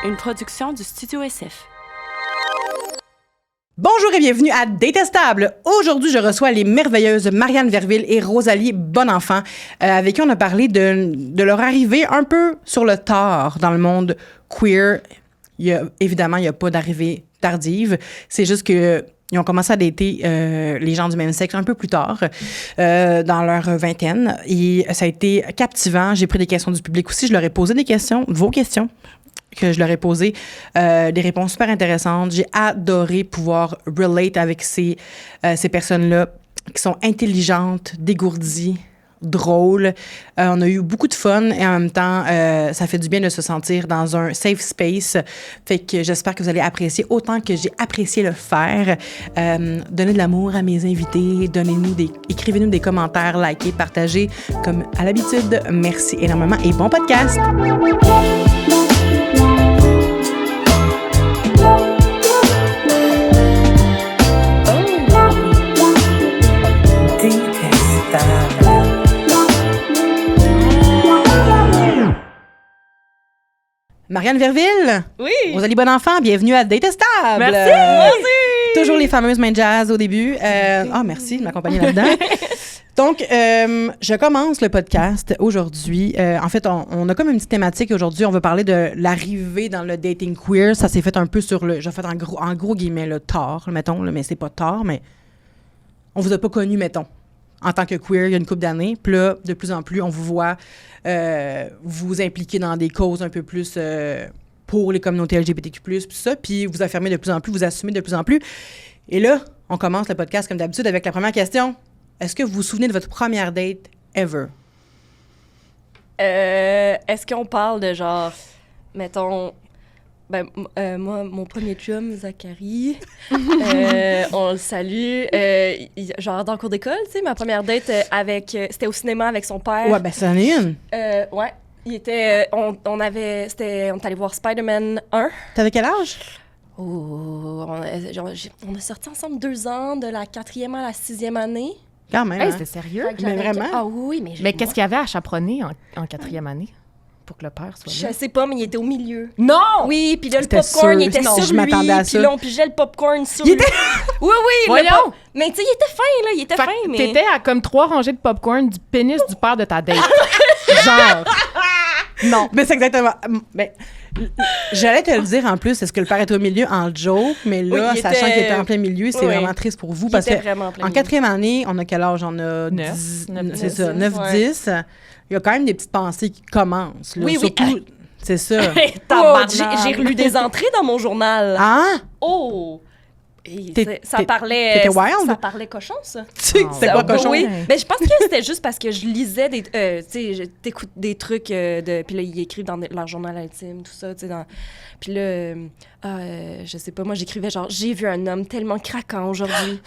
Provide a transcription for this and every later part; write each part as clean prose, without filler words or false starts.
une production du Studio SF. Bonjour et bienvenue à Détestable. Aujourd'hui, je reçois les merveilleuses Marianne Verville et Rosalie Bonenfant, avec qui on a parlé de leur arrivée un peu sur le tard dans le monde queer. Évidemment, il n'y a pas d'arrivée tardive. C'est juste que ils ont commencé à dater les gens du même sexe un peu plus tard, dans leur vingtaine. Et ça a été captivant. J'ai pris des questions du public aussi. Je leur ai posé des questions, vos questions, que je leur ai posées, des réponses super intéressantes. J'ai adoré pouvoir relate avec ces personnes-là qui sont intelligentes, dégourdies, drôles. On a eu beaucoup de fun et en même temps, ça fait du bien de se sentir dans un safe space. Fait que j'espère que vous allez apprécier autant que j'ai apprécié le faire. Donnez de l'amour à mes invités. Écrivez-nous des commentaires, likez, partagez comme à l'habitude. Merci énormément et bon podcast! Marianne Verville. Oui. Rosalie Bonenfant, bienvenue à Détestable. Merci. Toujours les fameuses mains de jazz au début. Merci de m'accompagner là-dedans. Donc, je commence le podcast aujourd'hui. En fait, on a comme une petite thématique aujourd'hui. On veut parler de l'arrivée dans le dating queer. Ça s'est fait un peu j'ai fait en gros guillemets, le tard, mettons, mais c'est pas tard, mais on vous a pas connu, mettons, en tant que queer, il y a une couple d'années. Puis là, de plus en plus, on vous voit vous impliquer dans des causes un peu plus pour les communautés LGBTQ+, puis ça, puis vous affirmez de plus en plus, vous assumez de plus en plus. Et là, on commence le podcast comme d'habitude avec la première question. Est-ce que vous vous souvenez de votre première date ever? Est-ce qu'on parle de genre, mettons, moi, mon premier chum, Zachary, on le salue, genre dans le cour d'école, tu sais, ma première date c'était au cinéma avec son père. Ouais, ben ça en est une. Ouais, il était, on est allé voir Spider-Man 1. T'avais quel âge? Oh, on a sorti ensemble 2 ans, de la 4e à la 6e année. Quand même. Hey, hein? c'était sérieux? Mais vraiment? Ah oui, Mais qu'est-ce qu'il y avait à chaperonner en 4e année pour que le père soit là? Je sais pas, mais il était au milieu. Non! Oui, puis là, le C'était popcorn, sûr. il était Non, sur je lui, m'attendais à puis ça. là, on pigeait le popcorn sur lui. Oui, Voyons! Mais tu sais, il était fin, là, il était Fait fin, que mais... t'étais à comme 3 rangées de popcorn du pénis du père de ta date. Genre. Non. Mais c'est exactement... Ben, j'allais te le dire en plus, est-ce que le père était au milieu en joke, mais là, Oui, sachant qu'il était en plein milieu, c'est Oui. vraiment triste pour vous. Il Parce était que vraiment en plein en milieu. 4e année, on a quel âge? On a 9. 10, 9, c'est ça, 10, 9-10. Il y a quand même des petites pensées qui commencent. Là. Oui, oui. Surtout, c'est ça. Oh, j'ai relu des entrées dans mon journal. Ah! Oh! Et ça t'étais parlait... wild? Ça parlait cochon, ça. Tu sais, c'est Ça, quoi cochon? Oui, mais je pense que c'était juste parce que je lisais des... tu sais, t'écoutes des trucs de... Puis là, ils écrivent dans leur journal intime, tout ça, tu sais, Puis là, je sais pas, moi, j'écrivais genre « J'ai vu un homme tellement craquant aujourd'hui. »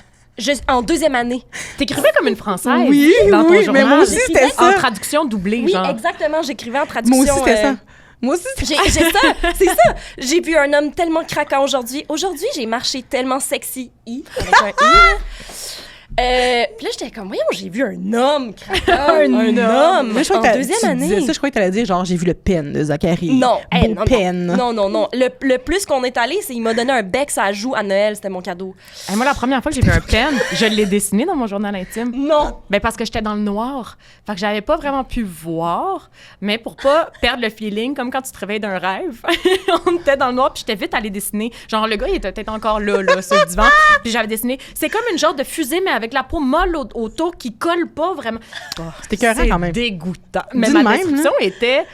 En 2e année. T'écrivais comme une Française Oui, dans ton oui, journal. mais moi aussi, c'était ça. En traduction doublée, Oui, genre. exactement, j'écrivais en traduction. Moi aussi, c'était ça. Moi aussi, c'était J'ai ça, c'est ça. J'ai vu un homme tellement craquant aujourd'hui. Aujourd'hui, j'ai marché tellement sexy. Avec un I. Puis là, j'étais comme, voyons, j'ai vu un homme craquant. un homme. Moi, je En crois que 2e tu année. disais ça, je crois que t'allais dire genre j'ai vu le pen de Zachary. Non, Beau non, pen. non. Le plus qu'on est allé, c'est qu'il m'a donné un bec ça joue à Noël. C'était mon cadeau. Hey, moi, la première fois que j'ai vu un pen, je l'ai dessiné dans mon journal intime. Non. Ben parce que j'étais dans le noir. Fait que j'avais pas vraiment pu voir, mais pour pas perdre le feeling, comme quand tu te réveilles d'un rêve, on était dans le noir, puis j'étais vite allée dessiner. Genre, le gars, il était peut-être encore là, sur le divan, puis j'avais dessiné. C'est comme une genre de fusée, mais avec la peau molle autour qui colle pas vraiment. Oh, C'était écœurant quand même. C'est dégoûtant. Mais Dis ma le même, description était...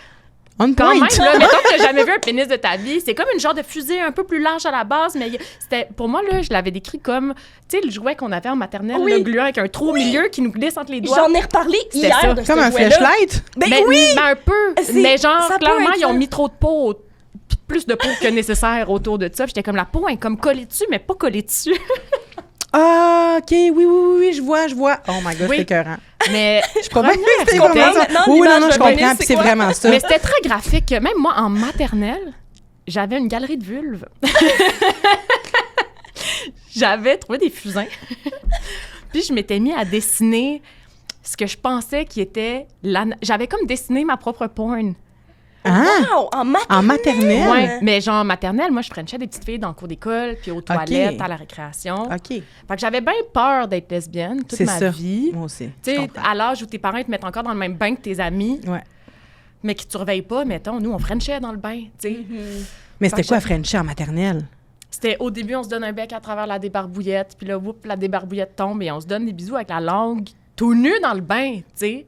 On Quand point. même, là, mettons que t'as jamais vu un pénis de ta vie, c'est comme une genre de fusée un peu plus large à la base, mais c'était, pour moi, là, je l'avais décrit comme, tu sais, le jouet qu'on avait en maternelle, Oui. le gluant avec un trou au milieu qui nous glisse entre les doigts. J'en ai reparlé C'était hier ça. de ce Comme un jouet-là. flashlight? Ben Mais, oui! mais un peu. C'est- Mais genre, ça peut clairement, être ils ont ça. mis trop de peau, plus de peau que nécessaire autour de ça. Puis j'étais comme, la peau est comme collée dessus, mais pas collée dessus. Ah, OK, oui, je vois. Oh my God, Oui. c'est écœurant. Mais Je comprends première c'était comprends vraiment ça. maintenant Oui, l'image non, de je Bonnie, comprends, c'est puis c'est quoi? vraiment ça. Mais c'était très graphique. Même moi, en maternelle, j'avais une galerie de vulves. J'avais trouvé des fusains. Puis je m'étais mis à dessiner ce que je pensais qui était... J'avais comme dessiné ma propre porn. Ah! Wow! En maternelle? En maternelle? Ouais, mais genre maternelle, moi, je frenchais des petites filles dans le cours d'école, puis aux toilettes, à la récréation. OK. Fait que j'avais bien peur d'être lesbienne toute C'est ma ça. vie. Moi aussi. Tu je sais, comprends. à l'âge où tes parents te mettent encore dans le même bain que tes amis, Ouais. mais qui te surveillent pas, mettons, nous, on frenchait dans le bain, tu sais. Mais c'était Fait quoi que Frenchie en maternelle? C'était au début, on se donne un bec à travers la débarbouillette, puis là, whoop, la débarbouillette tombe et on se donne des bisous avec la langue tout nu dans le bain, tu sais.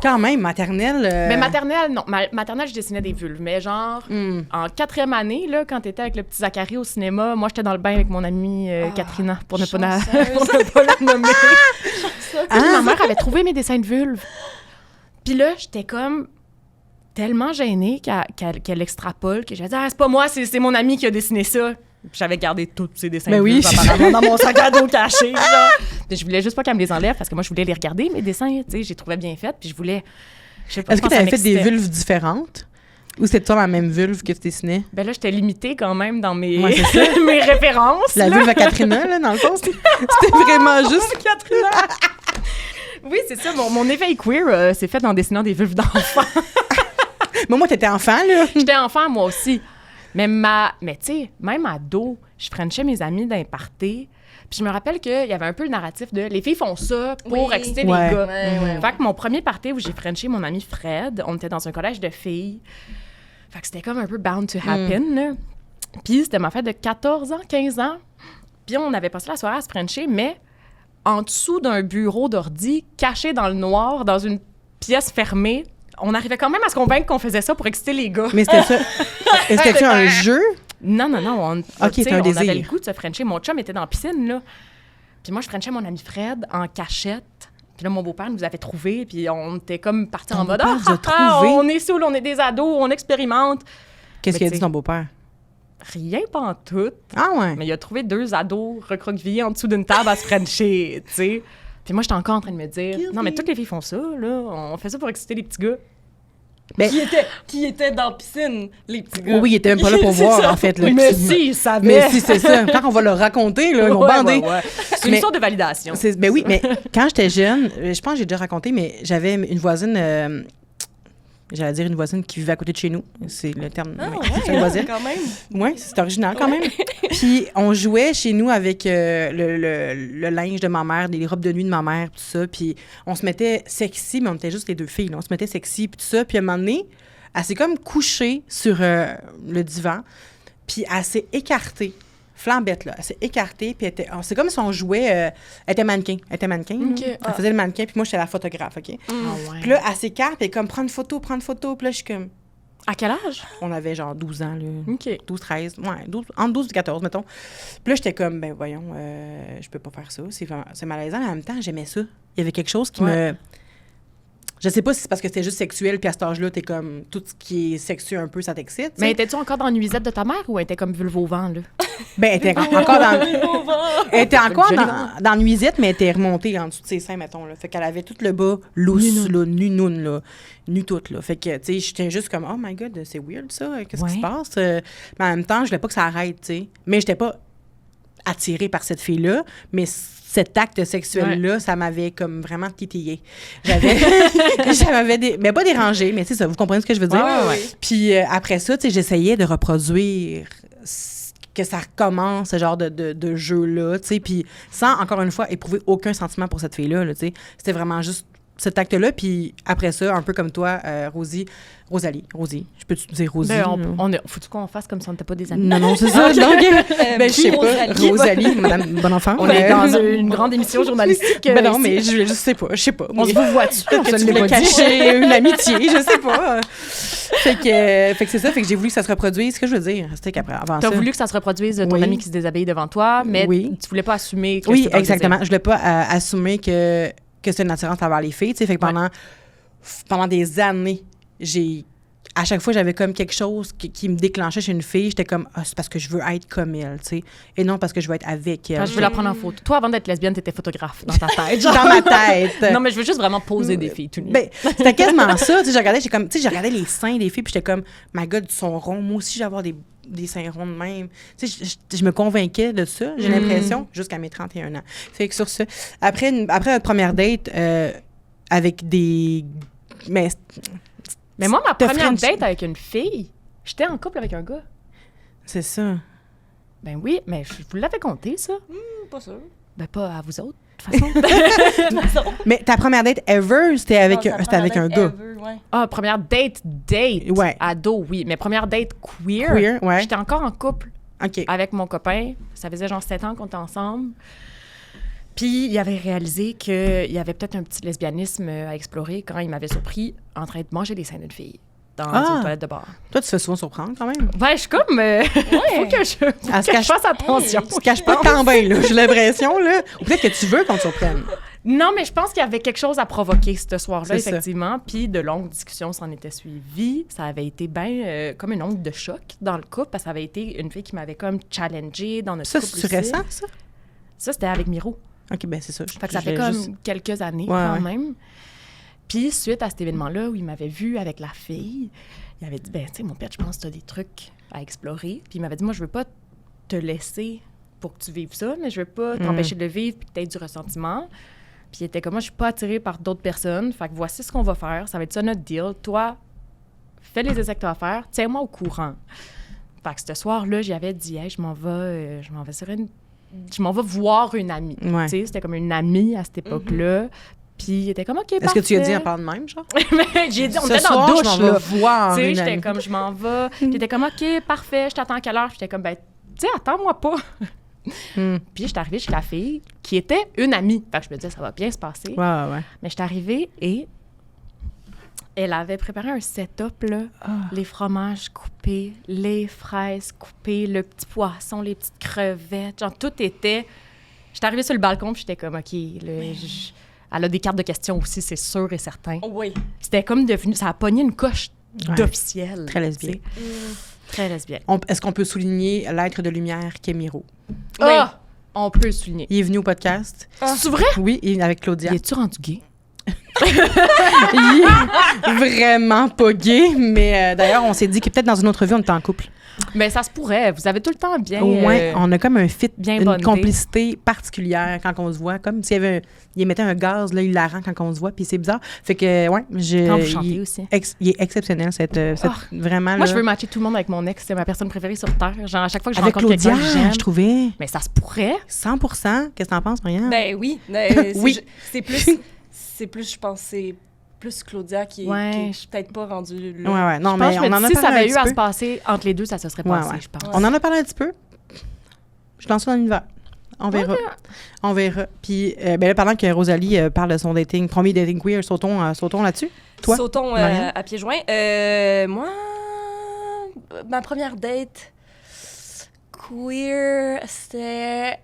Quand même, maternelle... Mais maternelle, non. Maternelle, je dessinais des vulves. Mais genre, en 4e année, là, quand t'étais avec le petit Zachary au cinéma, moi, j'étais dans le bain avec mon amie Katrina, pour ne pas la nommer. Puis ma mère avait trouvé mes dessins de vulves. Puis là, j'étais comme tellement gênée qu'elle extrapole, que j'ai dit « Ah, c'est pas moi, c'est mon ami qui a dessiné ça. » Puis j'avais gardé tous ces dessins de vulves, apparemment, dans mon sac à dos caché. Genre. Puis je voulais juste pas qu'elle me les enlève, parce que moi, je voulais les regarder, mes dessins, tu sais, je les trouvais bien faits, puis je voulais... Je sais pas, Est-ce je que pense tu avais fait des m'excitait. vulves différentes? Ou c'était toi la même vulve que tu dessinais? Ben là, j'étais limitée quand même dans mes, Ouais, c'est ça. mes références. La là. vulve à Katrina, là, dans le fond? C'était vraiment juste... Katrina. Oui, c'est ça. Mon éveil queer s'est fait en dessinant des vulves d'enfants. Mais moi, t'étais enfant, là. J'étais enfant, moi aussi. Mais tu sais, même ado, je frenchais mes amis d'un party. Puis je me rappelle qu'il y avait un peu le narratif de les filles font ça pour Oui. exciter Ouais. les gars. Ouais. Fait que mon premier party où j'ai frenché mon ami Fred, on était dans un collège de filles. Fait que c'était comme un peu bound to happen, là. Puis c'était ma fête de 14 ans, 15 ans. Puis on avait passé la soirée à se frencher, mais en dessous d'un bureau d'ordi, caché dans le noir, dans une pièce fermée. On arrivait quand même à se convaincre qu'on faisait ça pour exciter les gars. Mais c'était ça. C'était-tu un jeu? Non. OK, tu sais, c'est un on avait désir. le goût de se frencher. Mon chum était dans la piscine, là. Puis moi, je frenchais mon ami Fred en cachette. Puis là, mon beau-père nous avait trouvés. Puis on était comme partis en mode « beau-père vous a trouvé? on est saoul, on est des ados, on expérimente. Qu'est-ce Mais qu'il a tu dit sais- ton beau-père? » Rien pantoute. Ah ouais? Mais il a trouvé 2 ados recroquevillés en dessous d'une table à se frencher, tu sais. Puis moi, j'étais encore en train de me dire « Non, mais toutes les filles font ça, là. On fait ça pour exciter les petits gars. » Ben, Qui était dans la piscine, les petits gars? oui, il était même pas là pour C'est voir, ça. en fait. Là. Mais si, ils savaient. Mais si, c'est ça. Quand on va leur raconter, là, ils vont bander. C'est une Mais- histoire de validation. Ben oui, mais quand j'étais jeune, je pense que j'ai déjà raconté, mais j'avais une voisine, j'allais dire une voisine qui vivait à côté de chez nous. C'est le terme. Ah, oui, ouais, c'est une voisine. quand même. Oui, c'est original quand même. Puis on jouait chez nous avec le linge de ma mère, des robes de nuit de ma mère, tout ça. Puis on se mettait sexy, mais on était juste les deux filles. Là. On se mettait sexy, puis tout ça. Puis à un moment donné, elle s'est comme couchée sur le divan, puis elle s'est écartée. Flambette, là. Elle s'est écartée, puis c'est comme si on jouait... elle était mannequin. OK. Elle faisait le mannequin, puis moi, j'étais la photographe, OK? Ah ouais. Puis là, elle s'écarte, puis elle est comme, prends une photo. Puis là, je suis comme... À quel âge? On avait genre 12 ans, là. OK. 12, 13, ouais, entre 12 et 14, mettons. Puis là, j'étais comme, ben voyons, je peux pas faire ça. C'est malaisant, mais en même temps, j'aimais ça. Il y avait quelque chose qui me... Je sais pas si c'est parce que c'était juste sexuel, puis à cet âge-là, t'es comme, tout ce qui est sexuel un peu, ça t'excite. Mais tu sais. étais-tu encore dans la nuisette de ta mère ou elle était comme vulve au vent, là? Ben, elle était encore dans... Elle était encore Joli dans la nuisette, mais elle était remontée en dessous de ses seins, mettons, là. Fait qu'elle avait tout le bas lousse, là, nu-noun, là. Nu toute, là. Fait que, tu sais, j'étais juste comme, oh my God, c'est weird, ça. Qu'est-ce qui se Ouais. passe? Mais en même temps, je voulais pas que ça arrête, tu sais. Mais j'étais pas attirée par cette fille-là, mais cet acte sexuel-là, ça m'avait comme vraiment titillée. Mais pas dérangée, mais c'est ça, vous comprenez ce que je veux dire? Ouais. Puis après ça, tu sais, j'essayais de reproduire que ça recommence, ce genre de jeu-là, tu sais, puis sans, encore une fois, éprouver aucun sentiment pour cette fille-là, là, tu sais. C'était vraiment juste cet acte-là, puis après ça, un peu comme toi, Rosie, je peux te dire Rosie? Ben, là? faut-tu qu'on fasse comme si on n'était pas des amis? Non, c'est ça. Donc, ben, je sais pas. Rosalie. Rosalie, Madame Bon-Enfant. On est dans une grande émission journalistique. Ben non, ici. mais je sais pas. On se vous voit-tu? Peut-être que tu voulais cacher une amitié, je sais pas. Fait que c'est ça, fait que j'ai voulu que ça se reproduise. Ce que je veux dire, c'était qu'après, avant ça... T'as voulu que ça se reproduise, ton Oui. ami qui se déshabille devant toi, mais Oui. tu voulais pas assumer que Oui, c'était pas le exactement. désir. Je voulais pas assumer que c'est une attirance envers les filles, tu sais. Fait que pendant des années, à chaque fois, j'avais comme quelque chose qui me déclenchait chez une fille. J'étais comme, c'est parce que je veux être comme elle, tu sais. Et non parce que je veux être avec elle. Quand je veux la prendre en photo. Toi, avant d'être lesbienne, t'étais photographe dans ta tête. Dans ma tête. Non, mais je veux juste vraiment poser des filles tout nues. Ben, c'était quasiment ça. Tu sais, je regardais les seins des filles, puis j'étais comme, my God, ils sont ronds. Moi aussi, je vais avoir des seins ronds de même. Tu sais, je me convainquais de ça, j'ai l'impression, jusqu'à mes 31 ans. Fait que sur ça, après notre première date, avec des... Mais Mais moi, ma T'as première French- date avec une fille, j'étais en couple avec un gars. C'est ça. Ben oui, mais je vous l'avais compté, ça. Pas sûr. Ben pas à vous autres, de toute façon. Mais ta première date ever, c'était avec, c'était avec un gars. Ah, première date. Ouais. Ado, oui. Mais première date queer. Queer, ouais. J'étais encore en couple OK. avec mon copain. Ça faisait genre 7 ans qu'on était ensemble. Puis il avait réalisé qu'il y avait peut-être un petit lesbianisme à explorer quand il m'avait surpris en train de manger des seins d'une fille dans une toilette de bar. Toi, tu te fais souvent surprendre quand même. Ouais, je suis comme... faut que je fasse attention. Tu te caches pas tant bien, là. J'ai l'impression, là. Ou peut-être que tu veux qu'on te surprenne. Non, mais je pense qu'il y avait quelque chose à provoquer ce soir-là, C'est ça. effectivement. Puis de longues discussions s'en étaient suivies. Ça avait été bien comme une onde de choc dans le couple, parce que ça avait été une fille qui m'avait comme challengée dans notre Ça, couple c'est aussi. récent, ça? Ça, c'était avec Miro. OK, ben c'est ça. Fait que ça fait comme quelques années quand même. Puis suite à cet événement-là où il m'avait vu avec la fille, il avait dit, ben tu sais, mon père, je pense que tu as des trucs à explorer. Puis il m'avait dit, moi, je veux pas te laisser pour que tu vives ça, mais je veux pas t'empêcher de le vivre puis que tu aies du ressentiment. Puis il était comme, moi, je suis pas attirée par d'autres personnes. Fait que voici ce qu'on va faire. Ça va être ça notre deal. Toi, fais les essais que tu as à faire. Tiens-moi au courant. Fait que ce soir-là, j'y avais dit, hey, je m'en vais je m'en vais voir une amie. Ouais. Tu sais, c'était comme une amie à cette époque-là. Puis il était comme, OK, Est-ce que tu as dit en parlant de même, genre? J'ai dit, on Ce était dans soir, la douche, je m'en là. vais voir Tu sais, une j'étais amie. comme, je m'en vais. Puis il était comme, OK, parfait, je t'attends à quelle heure? Puis j'étais comme, ben, tu sais, attends-moi pas. Puis j'étais arrivée chez la fille, qui était une amie. Fait que je me disais, ça va bien se passer. Ouais. Mais j'étais arrivée et elle avait préparé un setup, là. Les fromages coupés, les fraises coupées, le petit poisson, les petites crevettes. Genre, tout était... J'étais arrivée sur le balcon, puis j'étais comme, OK, là, elle a des cartes de questions aussi, c'est sûr et certain. Oui. C'était comme devenu... Ça a pogné une coche d'officiel. Très lesbienne. tu sais. Très lesbienne. Est-ce qu'on peut souligner l'être de lumière qu'est Miro? Ah! On peut le souligner. Il est venu au podcast. C'est vrai? Oui, avec Claudia. Il est-tu rendu gay? Il est vraiment pas gay, mais d'ailleurs, on s'est dit que peut-être dans une autre vie, on était en couple. Mais ça se pourrait. Vous avez tout le temps bien... Au moins, on a comme un fit, bien une bondé. complicité particulière quand on se voit. Comme s'il y avait il émettait un gaz, là, hilarant quand on se voit, puis c'est bizarre. Fait que, ouais, Quand vous chantez il, aussi. il est exceptionnel, vraiment. Moi, là, je veux matcher tout le monde avec mon ex. C'est ma personne préférée sur Terre. Genre, à chaque fois que je avec rencontre Claudia, quelqu'un que j'aime... je trouvais. Mais ça se pourrait. 100%. Qu'est-ce que t'en penses, Marianne? Ben oui. Oui. C'est plus, je pense, c'est plus Claudia qui est, Ouais, qui est je- peut-être pas rendue là. Ouais. Non, Je pense mais que on en a si ça parlé un avait eu petit à peu. se passer entre les deux, ça se serait passé, Ouais. je pense. On en a parlé un petit peu. Je lance ça dans l'univers. On verra. On verra. Puis, ben là, pendant que Rosalie parle de son premier dating queer, sautons là-dessus. Toi? Sautons Marianne? à pieds joints. Moi, ma première date queer, c'était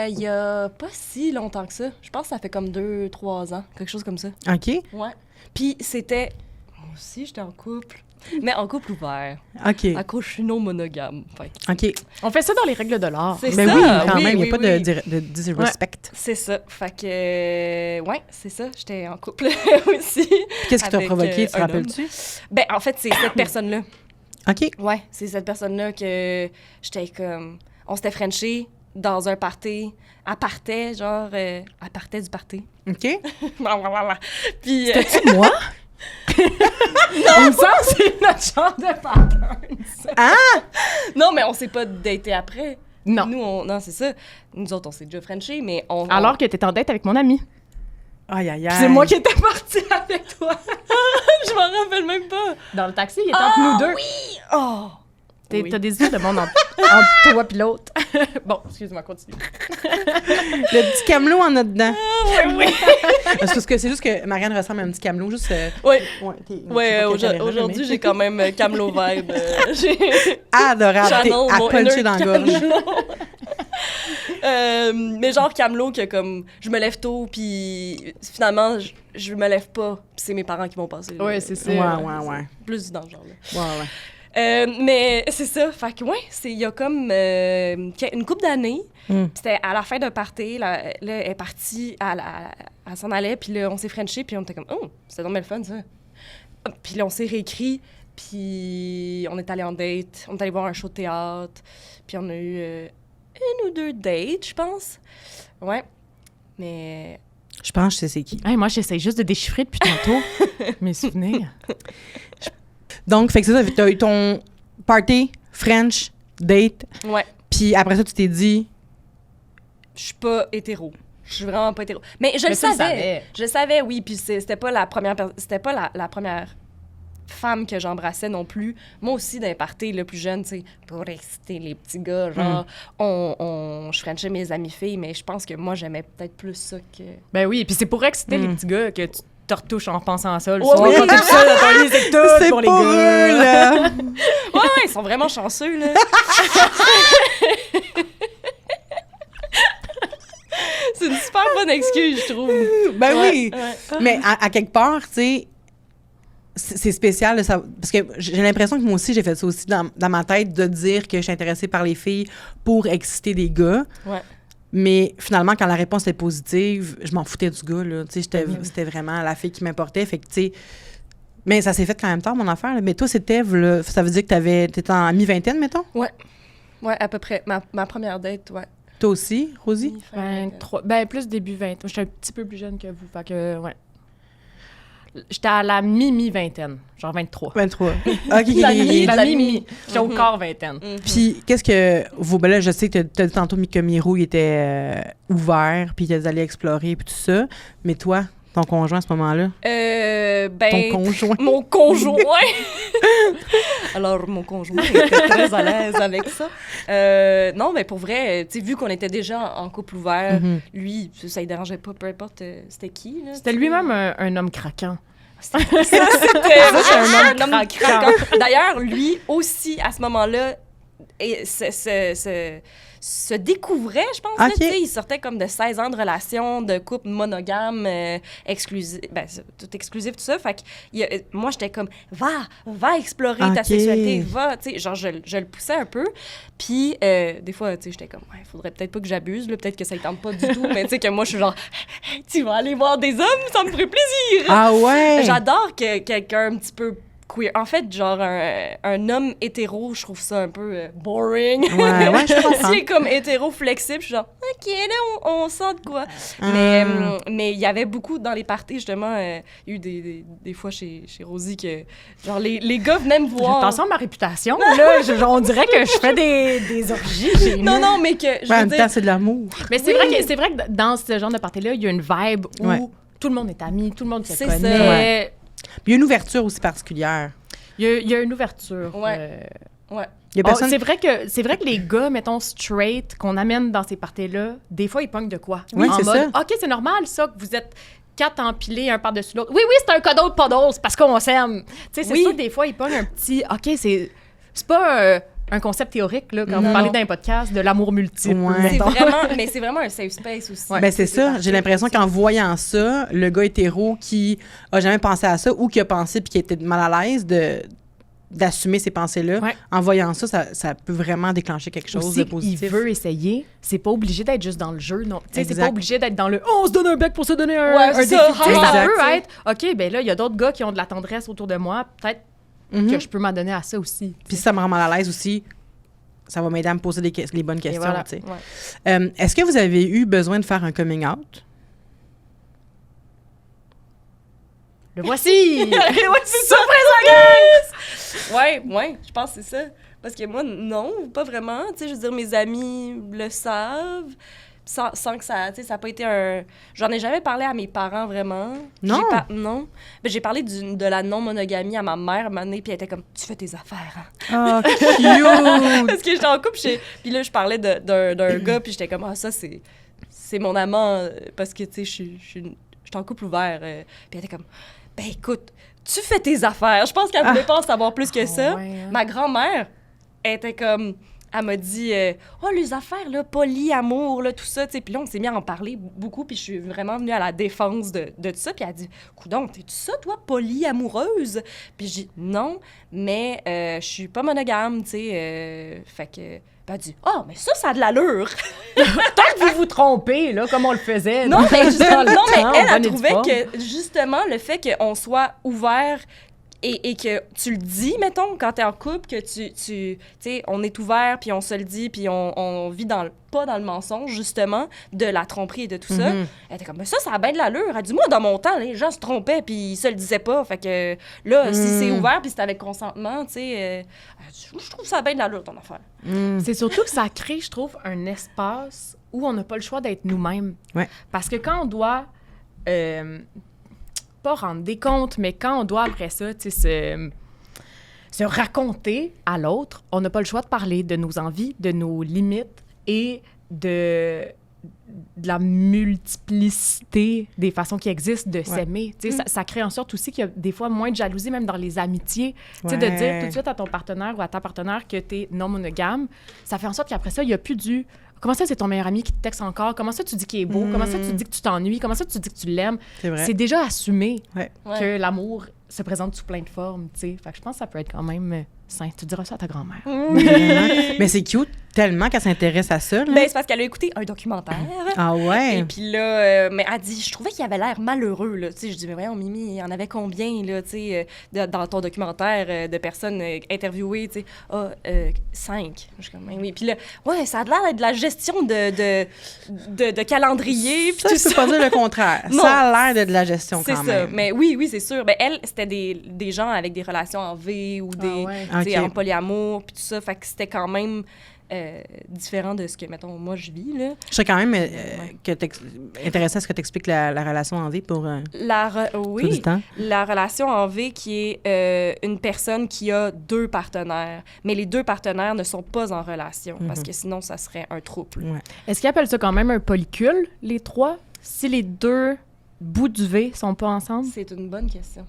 il y a pas si longtemps que ça. Je pense que ça fait comme 2-3 ans, quelque chose comme ça. OK. Ouais. Puis c'était... Moi aussi, j'étais en couple. Mais en couple ouvert. OK. À cause je suis non monogame. Fait que OK. On fait ça dans les règles de l'art. c'est Ben ça. oui, quand même, il n'y oui, a pas oui. de disrespect. C'est ça. Fait que... ouais, c'est ça. J'étais en couple aussi. Puis qu'est-ce qui t'a avec, provoqué, tu te un rappelles-tu? Ben, en fait, c'est cette personne-là. OK. Ouais, c'est cette personne-là que j'étais comme... On s'était frenché dans un party. Elle partait, genre... elle partait du party. OK. Puis... C'est moi? Il me semble que c'est notre genre de pattern. ça. non, mais on s'est pas daté après. Non. Nous, non, c'est ça. Nous autres, on s'est déjà frenché, mais on... Alors que t'étais en date avec mon ami. Aïe, aïe, Puis aïe. c'est moi qui étais partie avec toi. Je m'en rappelle même pas. Dans le taxi, il était entre nous deux. Oui! Oh! Oui. T'as des yeux de monde entre toi puis l'autre. Bon, excuse-moi, continue. Le petit camelot en a dedans. Oui. Parce que c'est juste que Marianne ressemble à un petit camelot, juste... Oui. Ouais, je sais Ouais, pas quelle caméra, aujourd'hui, mais- j'ai quand même Camelot vibe. J'ai Adorable. T'es Channel, à mon puncher inner dans la gorge. Camelot. Mais genre Camelot que comme je me lève tôt puis finalement je me lève pas puis c'est mes parents qui vont passer. Ouais, c'est ça. Ouais. Plus dans ce genre là. Ouais. Mais c'est ça, fait que ouais, il y a comme une couple d'années, c'était à la fin d'un party, là elle est partie, elle s'en allait, puis là on s'est frenché, puis on était comme oh, c'était vraiment le fun ça. Puis là on s'est réécrit, puis on est allé en date, on est allé voir un show de théâtre, puis on a eu une ou deux dates, je pense. Ouais. Mais Je pense que je sais c'est qui. Hey, moi, j'essaie juste de déchiffrer depuis tantôt mes souvenirs. Donc, fait que c'est ça, t'as eu ton party, French, date, Ouais. puis après ça, tu t'es dit... Je suis pas hétéro. Je suis vraiment pas hétéro. Mais je Mais le tu le savais. savais. Je le savais, oui. Puis c'était pas la première c'était pas la première femme que j'embrassais non plus. Moi aussi, d'un party, le plus jeune, tu sais, pour exciter les petits gars, genre, je frenchais mes amies filles, mais je pense que moi, j'aimais peut-être plus ça que... Ben oui, puis c'est pour exciter les petits gars que tu te retouches en repensant à ça. Le Ouais, soir, oui. quand t'es tout seul dans ton lit, c'est tout C'est pour les pour gars. eux, là! Ouais, ils sont vraiment chanceux, là. C'est une super bonne excuse, je trouve. Ben Ouais, oui! ouais. Mais à quelque part, tu sais, c'est spécial de savoir. Parce que j'ai l'impression que moi aussi, j'ai fait ça aussi dans ma tête, de dire que je suis intéressée par les filles pour exciter des gars. Ouais. Mais finalement, quand la réponse était positive, je m'en foutais du gars, là. Tu sais, c'était vraiment la fille qui m'importait. Fait que, tu sais. Mais ça s'est fait quand même tard, mon affaire. Là. Mais toi, c'était. Là, ça veut dire que t'étais en mi-vingtaine, mettons? Ouais, à peu près. Ma première date, ouais. Toi aussi, Rosie? 23. Ben, plus début 20. Je suis un petit peu plus jeune que vous. Fait que, ouais. J'étais à la mi-vingtaine, genre 23. 23. OK, La mi- La la mi-mi. J'étais au corps vingtaine. Puis, qu'est-ce que vous. Ben là, je sais que t'as dit tantôt que Miro, il était ouvert, puis qu'il allait explorer, puis tout ça. Mais toi, ton conjoint à ce moment-là? Ben... Ton conjoint? Mon conjoint! Alors, mon conjoint était très à l'aise avec ça. Non, mais pour vrai, tu sais, vu qu'on était déjà en couple ouvert, lui, ça ne dérangeait pas, peu importe c'était qui. Là, C'était lui-même un homme craquant. C'était un homme craquant. D'ailleurs, lui aussi, à ce moment-là, se découvrait, je pense. Là, Ok. tu sais, il sortait comme de 16 ans de relation, de couple monogame, exclusif, tout exclusif, tout ça. Fait que moi, j'étais comme, va explorer ta Ok. sexualité, va, tu sais, genre, je le poussais un peu. Puis, des fois, tu sais, j'étais comme, ouais, faudrait peut-être pas que j'abuse, là, peut-être que ça ne tente pas du tout, mais tu sais, que moi, je suis genre, tu vas aller voir des hommes, ça me ferait plaisir. Ah ouais! J'adore que quelqu'un un petit peu queer. En fait, genre, un homme hétéro, je trouve ça un peu boring. Ouais, je comprends. Tu sais, comme hétéro flexible, je suis genre, OK, là, on sent de quoi. Mais il y avait beaucoup dans les parties, justement, il y a eu des fois chez Rosie que, genre, les gars venaient me voir. Attention à ma réputation, là. On dirait que je fais des orgies chez nous. Non, mais que, je en veux même dire... temps, c'est de l'amour. Mais c'est vrai que dans ce genre de party-là, il y a une vibe où Ouais. tout le monde est ami, tout le monde se C'est connaît. ça. Ouais. Puis il y a une ouverture aussi particulière. Il y a une ouverture. Ouais. Ouais. Il y a personne... C'est vrai que les gars, mettons, straight, qu'on amène dans ces parties-là, des fois, ils pognent de quoi? Oui, en c'est mode, ça. OK, c'est normal, ça, que vous êtes 4 empilés un par-dessus l'autre. Oui, c'est un cuddle puddle, c'est parce qu'on s'aime. Tu sais, c'est Oui. sûr que des fois, ils pognent un petit... OK, c'est pas un concept théorique, là, quand vous parlez d'un podcast de l'amour multiple. Ouais. C'est vraiment un safe space aussi. Ben c'est ça. J'ai l'impression qu'en voyant ça, le gars hétéro qui a jamais pensé à ça ou qui a pensé puis qui était mal à l'aise d'assumer ces pensées-là, Ouais. en voyant ça, ça peut vraiment déclencher quelque chose Aussi, de positif. il veut essayer, c'est pas obligé d'être juste dans le jeu, non. Tu sais, c'est Exact. pas obligé d'être dans le « on se donne un bec pour se donner un, Ouais, un c'est défi. ça. Tu sais, ça Exact. peut être « OK, ben là, il y a d'autres gars qui ont de la tendresse autour de moi, peut-être que je peux m'en donner à ça aussi. » Puis si ça me rend mal à l'aise aussi, ça va m'aider à me poser les bonnes questions. voilà. Tu sais. Ouais. Est-ce que vous avez eu besoin de faire un coming out? Le voici! Ouais, je pense que c'est ça. Parce que moi, non, pas vraiment. Tu sais, je veux dire, mes amis le savent. Sans que ça, tu sais, ça n'a pas été un... J'en ai jamais parlé à mes parents, vraiment. Non? Non. Ben, j'ai parlé de la non-monogamie à ma mère, à un moment donné, puis elle était comme, tu fais tes affaires, hein? Ah, cute! Parce que j'étais en couple, puis là, je parlais d'un gars, puis j'étais comme, ah, ça, c'est mon amant, parce que, tu sais, je suis en couple ouvert. Puis elle était comme, ben, écoute, tu fais tes affaires. Je pense qu'elle voulait pas en savoir plus que ça. ouais, hein? Ma grand-mère, elle était comme... Elle m'a dit, oh, les affaires, là, polyamour, là, tout ça, tu sais. Puis là, on s'est mis à en parler beaucoup, puis je suis vraiment venue à la défense de tout ça. Puis elle a dit, coudonc, t'es-tu ça, toi, polyamoureuse? Puis j'ai dit, non, mais je suis pas monogame, tu sais. Fait que... Puis elle a dit, oh, mais ça a de l'allure. Peut-être que vous vous trompez, là, comme on le faisait. Non, mais, dans le temps, elle bonne trouvait édiforme. que, justement, le fait qu'on soit ouvert et que tu le dis, mettons, quand t'es en couple, que tu sais, on est ouvert, puis on se le dit, puis on vit pas dans le mensonge, justement, de la tromperie et de tout ça. Elle était comme, mais ça a bien de l'allure. Elle dit, moi, dans mon temps, les gens se trompaient, puis ils se le disaient pas. Fait que là, si c'est ouvert, puis c'est avec consentement, tu sais, je trouve ça a bien de l'allure, ton affaire. C'est surtout que ça crée, je trouve, un espace où on n'a pas le choix d'être nous-mêmes. Ouais. Parce que quand on doit... pas rendre des comptes, mais quand on doit, après ça, tu sais, se raconter à l'autre, on n'a pas le choix de parler de nos envies, de nos limites et de la multiplicité des façons qui existent de s'aimer. Tu sais, ça crée en sorte aussi qu'il y a des fois moins de jalousie, même dans les amitiés. Tu sais, de dire tout de suite à ton partenaire ou à ta partenaire que tu es non monogame, ça fait en sorte qu'après ça, il n'y a plus du... Comment ça, c'est ton meilleur ami qui te texte encore? Comment ça, tu dis qu'il est beau? Comment ça, tu dis que tu t'ennuies? Comment ça, tu dis que tu l'aimes? C'est déjà assumé que l'amour se présente sous plein de formes, tu sais. Fait que je pense que ça peut être quand même sain. Tu diras ça à ta grand-mère. Mais c'est cute tellement qu'elle s'intéresse à ça. Là. Ben, c'est parce qu'elle a écouté un documentaire. Ah ouais? Et puis là, mais elle dit, je trouvais qu'il avait l'air malheureux, là. Tu sais, je dis, mais voyons, Mimi, il y en avait combien, là, tu sais, dans ton documentaire de personnes interviewées, tu sais? 5. Je suis comme, oui. Puis là, ouais, ça a l'air d'être de la gestion de calendrier. Ça, je peux pas dire le contraire. Non. Ça a l'air de la gestion quand même. C'est ça. Mais oui, c'est sûr. Ben, elle, c'était des gens avec des relations en V ou des, tu sais, en polyamour, puis tout ça. Fait que c'était quand même... différent de ce que, mettons, moi, je vis, là. Je serais quand même intéressée à ce que tu expliques la relation en vie pour oui, tout du temps. La relation en V qui est une personne qui a 2 partenaires, mais les 2 partenaires ne sont pas en relation, parce que sinon, ça serait un trouble. Ouais. Est-ce qu'ils appellent ça quand même un polycule, les 3, si les 2 bouts du V sont pas ensemble? C'est une bonne question.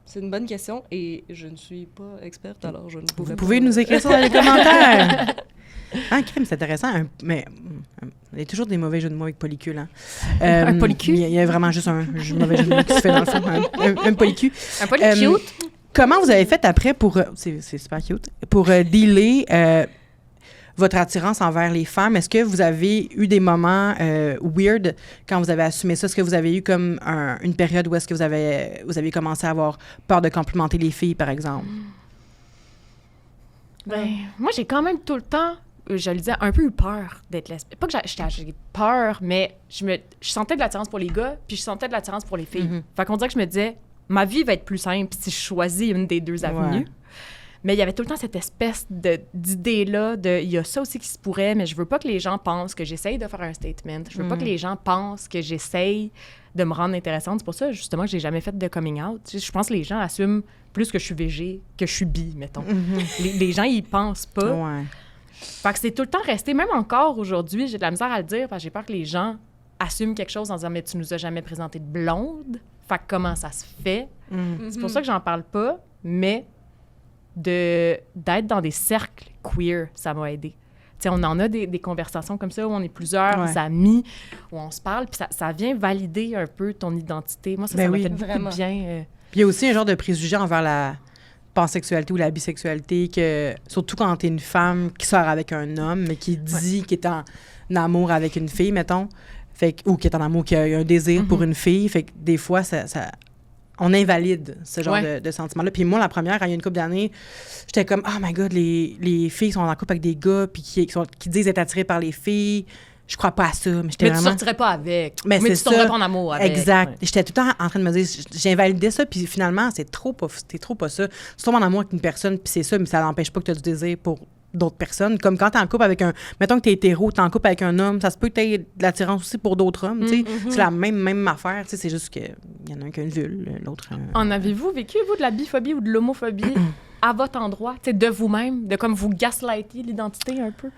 C'est une bonne question et je ne suis pas experte, alors je ne pourrais pas... Vous pouvez nous écrire ça dans les commentaires. Ah, crime, c'est intéressant. Mais il y a toujours des mauvais jeux de mots avec polycule. Hein. Un polycule? Il y a vraiment juste un mauvais jeu de mots qui se fait dans le fond. Un polycule. Un polycule? Comment vous avez fait après pour... c'est super cute. Pour dealer votre attirance envers les femmes. Est-ce que vous avez eu des moments weird quand vous avez assumé ça? Est-ce que vous avez eu comme une période où est-ce que vous avez commencé à avoir peur de complimenter les filles, par exemple? Ben, moi, j'ai quand même tout le temps... je le disais, un peu eu peur d'être lesbienne. Pas que j'ai peur, mais je sentais de l'attirance pour les gars, puis je sentais de l'attirance pour les filles. Fait qu'on dirait que je me disais, ma vie va être plus simple si je choisis une des 2 avenues. Ouais. Mais il y avait tout le temps cette espèce d'idée-là il y a ça aussi qui se pourrait, mais je veux pas que les gens pensent que j'essaye de faire un statement. Je veux pas que les gens pensent que j'essaye de me rendre intéressante. C'est pour ça, justement, que j'ai jamais fait de coming out. Je pense que les gens assument plus que je suis végé que je suis bi, mettons. Les gens, ils pensent pas. Ouais. Fait que c'est tout le temps resté, même encore aujourd'hui, j'ai de la misère à le dire, parce que j'ai peur que les gens assument quelque chose en disant « Mais tu nous as jamais présenté de blonde. » Fait que comment ça se fait? C'est pour ça que j'en parle pas, mais d'être dans des cercles queer, ça m'a aidé. T'sais, on en a des conversations comme ça où on est plusieurs amis, où on se parle, puis ça vient valider un peu ton identité. Moi, ça m'a fait beaucoup de bien. Puis il y a aussi un genre de préjugé envers la pansexualité ou la bisexualité, que surtout quand t'es une femme qui sort avec un homme, mais qui dit qu'il est en amour avec une fille, mettons, ou qui est en amour, qui a un désir pour une fille, fait que des fois, on invalide ce genre de sentiment-là. Puis moi, la première, il y a une couple d'années, j'étais comme « Oh my God, les filles sont en couple avec des gars puis qui disent être attirées par les filles. » Je crois pas à ça, mais j'étais vraiment... Mais tu sortirais pas avec. Mais tu tomberais pas en amour avec. Exact. Ouais. J'étais tout le temps en train de me dire, j'invalidais ça, puis finalement, c'est trop pas ça. Tu tombes en amour avec une personne, puis c'est ça, mais ça n'empêche pas que tu as du désir pour d'autres personnes. Comme quand t'es en couple avec mettons que t'es hétéro, t'es en couple avec un homme, ça se peut que t'aies de l'attirance aussi pour d'autres hommes, tu sais. C'est la même affaire, tu sais, c'est juste qu'il y en a un qui a une vulve, l'autre... En avez-vous vécu, vous, de la biphobie ou de l'homophobie à votre endroit, tu sais, de vous-même, de comme vous gaslighter l'identité un peu?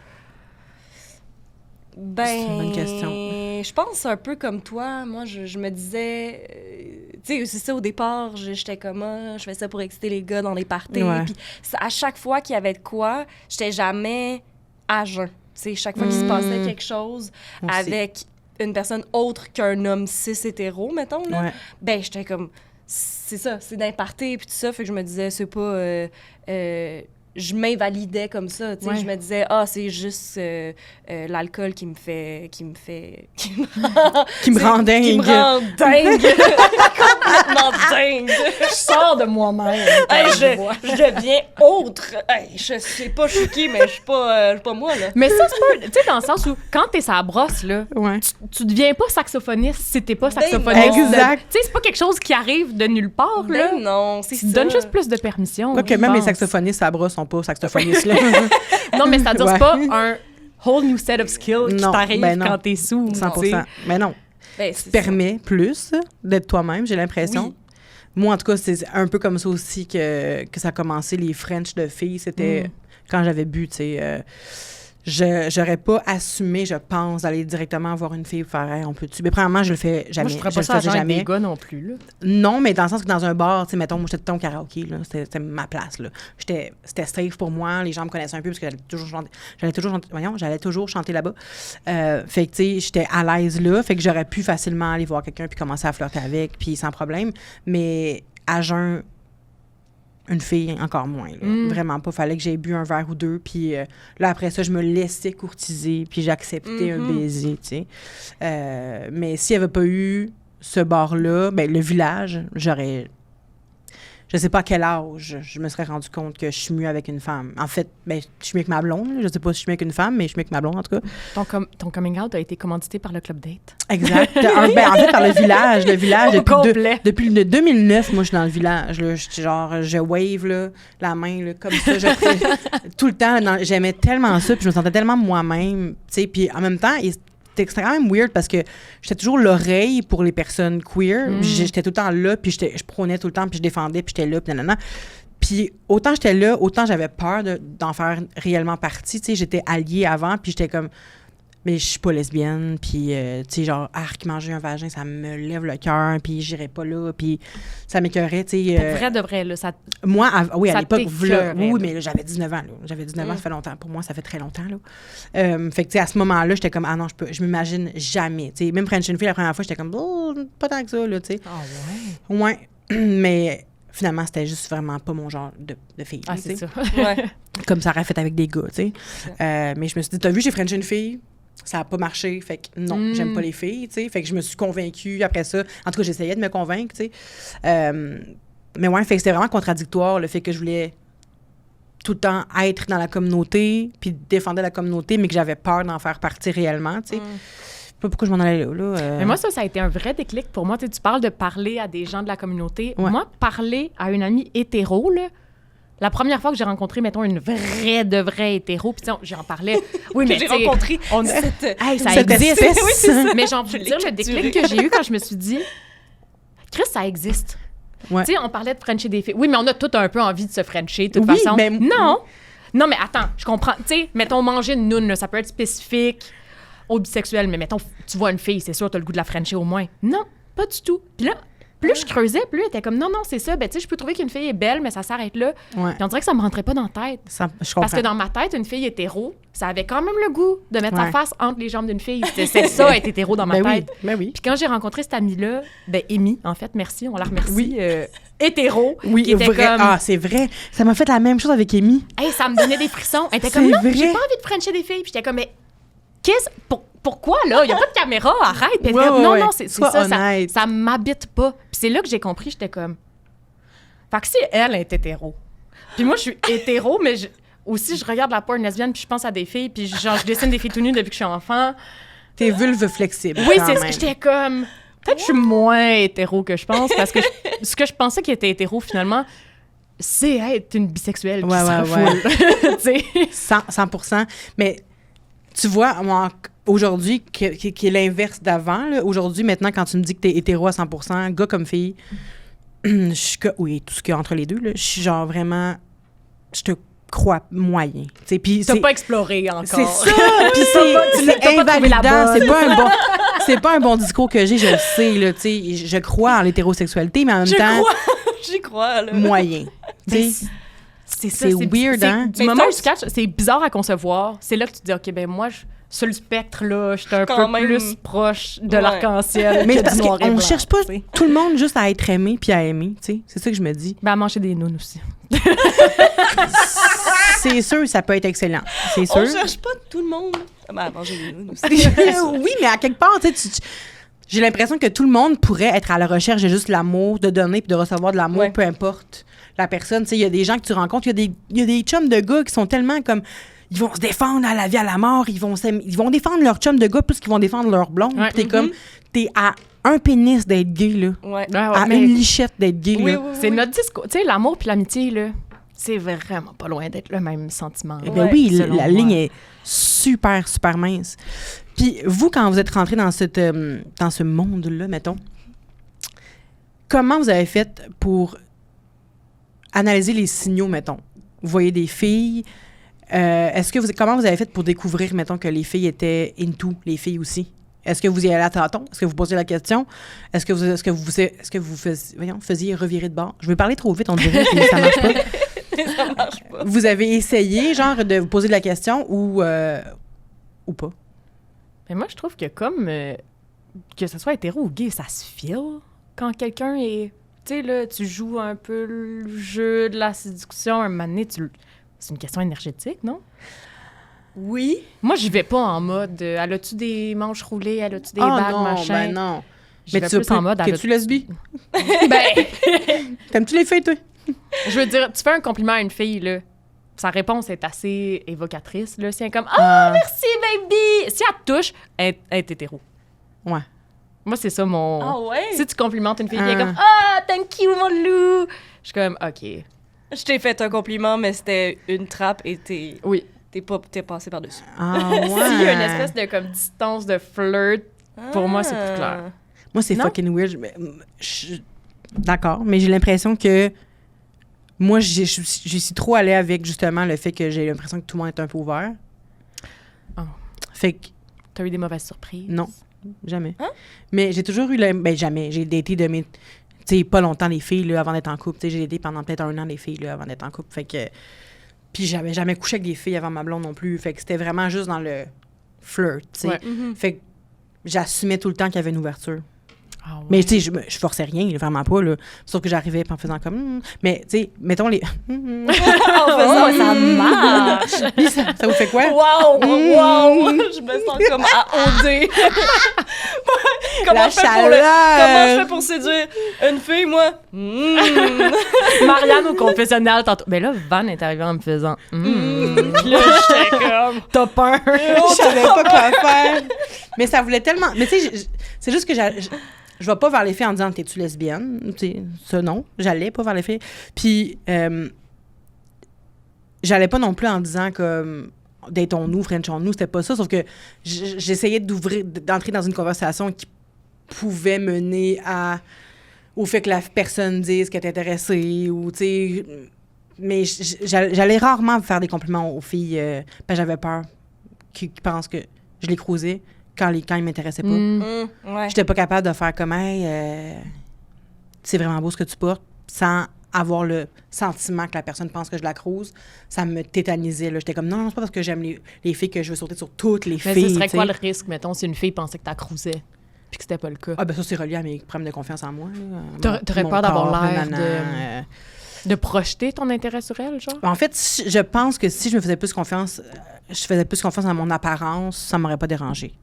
Ben, c'est une bonne question. Je pense un peu comme toi. Moi, je me disais... tu sais, c'est ça, au départ, j'étais comme... je fais ça pour exciter les gars dans les parties. Puis à chaque fois qu'il y avait de quoi, j'étais jamais à jeun. Tu sais, chaque fois qu'il se passait quelque chose avec une personne autre qu'un homme cis hétéro, mettons, là, ben, j'étais comme... C'est ça, c'est d'un party, puis tout ça. Fait que je me disais, c'est pas... je m'invalidais comme ça, tu sais. Ouais. Je me disais, c'est juste l'alcool qui me rend dingue. Qui me rend dingue. Complètement dingue. Je sors de moi-même. Hey, je deviens autre. Hey, je sais pas, je suis qui, mais je suis pas moi, là. Mais ça, c'est pas... Tu sais, dans le sens où, quand t'es sa brosse, là, Ouais. tu deviens pas saxophoniste si t'es pas saxophoniste. non. Exact. Tu sais, c'est pas quelque chose qui arrive de nulle part, là. Ben non, c'est Tu ça. donnes juste plus de permission. Quoique je même les pense. saxophonistes à bras sont pas saxophonistes, là. Non, mais c'est-à-dire, Ouais. c'est pas un whole new set of skills qui Non, t'arrive ben non. quand t'es sous. 100%. Mais non. Ben, Tu c'est te permets plus d'être toi-même, j'ai l'impression. Oui. Moi, en tout cas, c'est un peu comme ça aussi que ça a commencé, les French de filles. C'était quand j'avais bu, tu sais. J'aurais pas assumé, je pense, d'aller directement voir une fille pour faire hey, on peut-tu. Mais premièrement, je le fais jamais. Moi, je ferais le pas ça faisais avec jamais. des gars non plus, là. Non, mais dans le sens que dans un bar, tu sais, mettons, moi, j'étais tout le temps au karaoké, là. C'était ma place, là. C'était safe pour moi. Les gens me connaissaient un peu parce que j'allais toujours chanter là-bas. Fait que, tu sais, j'étais à l'aise là. Fait que j'aurais pu facilement aller voir quelqu'un puis commencer à flirter avec, puis sans problème. Mais à jeun, une fille, encore moins. Là. Vraiment pas. Fallait que j'aie bu un verre ou deux. Puis là, après ça, je me laissais courtiser. Puis j'acceptais un baiser, tu sais. Mais s'il n'y avait pas eu ce bar-là, ben le village, j'aurais... Je sais pas à quel âge je me serais rendu compte que je suis mieux avec une femme. En fait, ben, je suis mieux avec ma blonde. Là. Je sais pas si je suis mieux avec une femme, mais je suis mieux avec ma blonde, en tout cas. Ton coming out a été commandité par le Club Date. Exact. En fait, par le village. Le village, Au complet. depuis le 2009, moi, je suis dans le village. Là. Je wave là, la main là, comme ça. Tout le temps. J'aimais tellement ça, puis je me sentais tellement moi-même. Puis en même temps, c'était quand même weird parce que j'étais toujours l'oreille pour les personnes queer. J'étais tout le temps là, puis je prônais tout le temps, puis je défendais, puis j'étais là, puis nanana. Puis autant j'étais là, autant j'avais peur d'en faire réellement partie. Tu sais, j'étais alliée avant, puis j'étais comme... Mais je suis pas lesbienne, puis, tu sais, genre, manger un vagin, ça me lève le cœur, puis j'irais pas là, puis ça m'écœurait, tu sais. Pour vrai de vrai, là, ça... Moi, à ça l'époque, t'écœurait, oui, là. mais là, j'avais 19 ans, là. J'avais 19 ans, ça fait longtemps. Pour moi, ça fait très longtemps, là. Fait que, tu sais, à ce moment-là, j'étais comme, ah non, je m'imagine jamais. Tu sais, même French une fille, la première fois, j'étais comme, oh, pas tant que ça, là, tu sais. Ah ouais? Ouais. Mais finalement, c'était juste vraiment pas mon genre de fille. Ah, tu c'est sais. ça. Ouais. Comme ça aurait fait avec des gars, tu sais. Mais je me suis dit, t'as vu, j'ai French une fille? Ça n'a pas marché. Fait que non, j'aime pas les filles, tu sais. Fait que je me suis convaincue après ça. En tout cas, j'essayais de me convaincre, tu sais. Mais ouais, fait que c'était vraiment contradictoire, le fait que je voulais tout le temps être dans la communauté, puis défendre la communauté, mais que j'avais peur d'en faire partie réellement, tu sais. Je sais pas pourquoi je m'en allais là. Mais moi, ça a été un vrai déclic pour moi. Tu sais, tu parles de parler à des gens de la communauté. Ouais. Moi, parler à une amie hétéro, là, la première fois que j'ai rencontré, mettons, une vraie hétéro, puis j'en parlais. Oui, mais J'ai tu sais, rencontré Hey, ça cette existe. espèce. Oui, c'est ça. Mais j'ai envie Je de l'ai dire, le capturé. déclic que j'ai eu quand je me suis dit, Chris, ça existe. Ouais. Tu sais, on parlait de Frencher des filles. Oui, mais on a tout un peu envie de se Frencher, de toute Oui, façon. mais- Non! Non, mais attends, je comprends. Tu sais, mettons, manger une noune, là, ça peut être spécifique aux bisexuels, mais mettons, tu vois une fille, c'est sûr, t'as le goût de la Frencher au moins. Non, pas du tout. Puis là, plus je creusais, plus elle était comme, non, c'est ça. Ben, tu sais, je peux trouver qu'une fille est belle, mais ça s'arrête là. Ouais. Puis on dirait que ça me rentrait pas dans la tête. Je comprends. Parce que dans ma tête, une fille hétéro, ça avait quand même le goût de mettre Ouais. sa face entre les jambes d'une fille. C'est ça, être hétéro dans ma Ben oui, tête. ben oui. Puis quand j'ai rencontré cette amie-là, ben Amy, en fait, merci, on la remercie, Oui. hétéro, Oui, qui était vrai. comme... Ah, c'est vrai. Ça m'a fait la même chose avec Amy. Hey, ça me donnait des frissons. Elle était C'est comme, non, vrai. j'ai pas envie de frencher des filles. Puis j'étais comme, mais pourquoi, là? Il n'y a pas de caméra, arrête. Puis elle était comme, Ouais. non, c'est Sois ça, honnête. ça m'habite pas. Puis c'est là que j'ai compris, j'étais comme... Fait que si elle est hétéro, puis moi, je suis hétéro, mais aussi, je regarde la porn lesbienne, puis je pense à des filles, puis genre, je dessine des filles tout nues depuis que je suis enfant. T'es vulve flexible. Oui, quand c'est ça. même. J'étais comme... Peut-être que je suis moins hétéro que je pense, parce que ce que je pensais qui était hétéro, finalement, c'est être une bisexuelle qui Ouais, se ouais, refoule. Tu sais. 100%. Mais tu vois, moi, aujourd'hui, qui est l'inverse d'avant, là, aujourd'hui, maintenant, quand tu me dis que t'es hétéro à 100%, gars comme fille, je suis oui, tout ce qu'il y a entre les deux, là, je suis genre vraiment... Je te crois moyen. Puis T'as pas exploré encore. c'est ça, puis tu c'est t'as pas trouvé la invalidant, bonne. c'est pas un bon discours que j'ai, je le sais, là, tu sais, je crois en l'hétérosexualité, mais en même temps, J'y crois, là. moyen. Tu sais. C'est ça, C'est weird, hein? Du moment où tu catches, c'est bizarre à concevoir. C'est là que tu te dis, OK, ben moi, sur le spectre, là, je suis un Quand peu même. plus proche de Ouais. l'arc-en-ciel Mais que c'est parce du noir et qu'on blanc, cherche pas tu sais. tout le monde juste à être aimé puis à aimer, tu sais. C'est ça que je me dis. Ben, à manger des nounes aussi. c'est sûr, ça peut être excellent. C'est sûr. On cherche pas tout le monde à manger des nounes aussi. Oui, mais à quelque part, tu sais, j'ai l'impression que tout le monde pourrait être à la recherche de juste l'amour, de donner puis de recevoir de l'amour, Ouais. peu importe la personne. Tu sais, il y a des gens que tu rencontres, il y a des chums de gars qui sont tellement comme... Ils vont se défendre à la vie, à la mort. Ils vont défendre leur chum de gars plus qu'ils vont défendre leur blonde. Ouais. Puis t'es comme... T'es à un pénis d'être gay, là. Ouais. À une lichette d'être gay, Oui, là. oui, C'est oui. notre discours. Tu sais, l'amour puis l'amitié, là, c'est vraiment pas loin d'être le même sentiment. Eh bien Ouais, oui, selon la moi. ligne est super, super mince. Puis vous, quand vous êtes rentré dans ce monde-là, mettons, comment vous avez fait pour analyser les signaux, mettons? Vous voyez des filles. Comment vous avez fait pour découvrir, mettons, que les filles étaient into, les filles aussi? Est-ce que vous y allez à tâtons? Est-ce que vous posiez la question? Est-ce que vous faisiez revirer de bord? Je vais parler trop vite, on dirait que ça marche pas. Ça marche pas. Vous avez essayé, genre, de vous poser la question ou pas? Mais moi, je trouve que comme que ce soit hétéro ou gay, ça se file quand quelqu'un est... Tu sais, là, tu joues un peu le jeu de la séduction, un moment donné, c'est une question énergétique, non? Oui. Moi, j'y vais pas en mode elle a-tu des manches roulées, elle a-tu des bagues, non, machin. ben non. J'y vais plus en mode elle T'es-tu lesbi? Ben, T'aimes-tu les filles, toi? je veux dire, tu fais un compliment à une fille, là. Sa réponse est assez évocatrice, là. Si elle est comme « Ah, merci, baby! » Si elle te touche, elle est hétéro. Ouais. Moi, c'est ça mon... Ah ouais? Si tu complimentes une fille qui est Ah. comme « Ah, thank you, mon loup! » Je suis comme « OK. Je t'ai fait un compliment, mais c'était une trappe et Oui. t'es passé par-dessus. Ah, ouais. S'il y a une espèce de comme distance de flirt, pour moi, c'est plus clair. Moi, c'est Non? fucking weird. D'accord, mais j'ai l'impression que moi, j'y suis trop allée avec, justement, le fait que j'ai l'impression que tout le monde est un peu ouvert. Oh. Fait que T'as eu des mauvaises surprises? non, jamais. Hein? Mais j'ai toujours eu ben jamais. J'ai daté de mes... Tu sais, pas longtemps les filles, là, avant d'être en couple. Tu sais, j'ai daté pendant peut-être 1 an les filles, là, avant d'être en couple. Fait que... Puis j'avais jamais couché avec des filles avant ma blonde non plus. Fait que c'était vraiment juste dans le flirt, tu sais. Ouais. Fait que j'assumais tout le temps qu'il y avait une ouverture. Ah ouais. Mais tu sais, je forçais rien, là, vraiment pas, là. Sauf que j'arrivais en faisant comme... Mais tu sais, mettons les... En faisant, ça marche! Puis ça vous fait quoi? Wow! Wow! Je me sens comme à OD. La Comment je fais pour séduire une fille, moi? Marianne au confessionnal tantôt. Ben là, Van est arrivé en me faisant Puis là, j'étais comme top 1. Je savais pas quoi faire. Mais ça voulait tellement... Mais tu sais, c'est juste que je vais pas vers les filles en disant « T'es-tu lesbienne? » Tu sais, ça, non. J'allais pas vers les filles. Puis, j'allais pas non plus en disant comme « Datons-nous, Frenchons-nous », c'était pas ça. Sauf que j'essayais d'entrer dans une conversation qui pouvait mener au fait que la personne dise qu'elle est intéressée ou, tu sais... Mais j'allais rarement faire des compliments aux filles parce que j'avais peur qu'ils pensent que je les croisais quand ils m'intéressaient pas. Ouais. J'étais pas capable de faire comme hey, c'est vraiment beau ce que tu portes sans avoir le sentiment que la personne pense que je la crouse. Ça me tétanisait. Là. J'étais comme non, c'est pas parce que j'aime les filles que je veux sauter sur toutes les Mais filles. ce serait quoi t'sais. le risque, mettons, si une fille pensait que t'as cruisais puis que c'était pas le cas? Ah ben ça, c'est relié à mes problèmes de confiance en moi. Là. T'aurais Mon peur d'avoir corps, l'air nanana, de projeter ton intérêt sur elle, genre? En fait, je pense que si je me faisais plus confiance, je faisais plus confiance à mon apparence, ça m'aurait pas dérangé.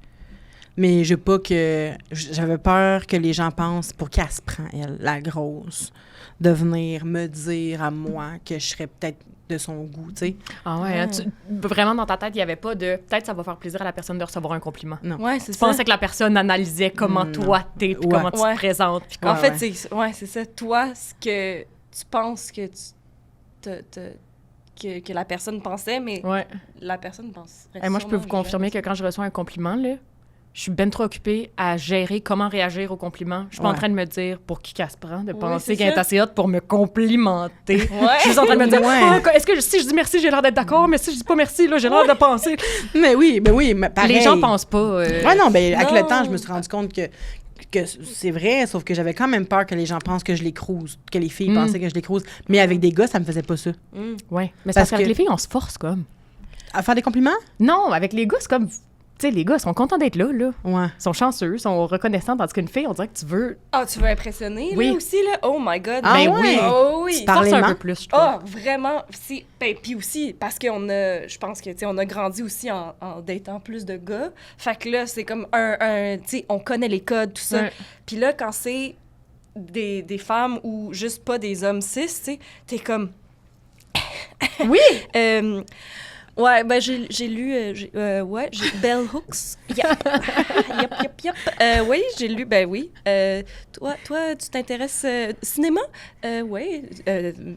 Mais j'avais peur que les gens pensent pour qu'elle se prend, elle, la grosse, de venir me dire à moi que je serais peut-être de son goût, tu sais. Ah ouais, hein, vraiment dans ta tête, il y avait pas de peut-être ça va faire plaisir à la personne de recevoir un compliment. Ouais, c'est Tu ça. pensais que la personne analysait comment Non. toi t'es puis Ouais. comment tu Ouais. te présentes. Puis En Ouais, fait, c'est ça. Toi, ce que tu penses que que la personne pensait, mais ouais. la personne pense. Moi, je peux vous confirmer que quand je reçois un compliment, là, je suis ben trop occupée à gérer comment réagir au compliment. Je suis pas en Ouais. train de me dire pour qui qu'elle se prend, de Oui, penser c'est qu'elle est ça. assez haute pour me complimenter. Ouais. Je suis juste en train de me dire, Ouais. oh, est-ce que si je dis merci, j'ai l'air d'être d'accord, mais si je dis pas merci, là, j'ai l'air de penser. Mais oui, mais pareil. Les gens pensent pas. Ouais, non, ben avec Non. le temps, je me suis rendu compte que c'est vrai, sauf que j'avais quand même peur que les gens pensent que je les crouse, que les filles pensaient que je les crouse. Mais avec des gars, ça me faisait pas ça. Ouais. Mais c'est Parce parce qu'avec que- les filles, on se force comme. À faire des compliments? Non, avec les gars, c'est comme. Tu Tu sais, les gars, ils sont contents d'être là. Ouais. Ils sont chanceux, ils sont reconnaissants. Tandis qu'une fille, on dirait que tu veux... Ah, tu veux impressionner, Oui. là, aussi, là? Oh my God. Ah Ben ouais? oui. Oh oui. Par- Force un Parlement. peu plus, je trouve. Ah, vraiment. Puis aussi, parce qu'on a, je pense que, tu sais, on a grandi aussi en datant plus de gars. Fait que là, c'est comme tu sais, on connaît les codes, tout ça. Ouais. Puis là, quand c'est des femmes ou juste pas des hommes cis, tu sais, t'es comme... Oui! Ouais, ben j'ai lu, j'ai Bell Hooks. Yep. Oui, j'ai lu, ben oui. Toi, tu t'intéresses cinéma? Oui,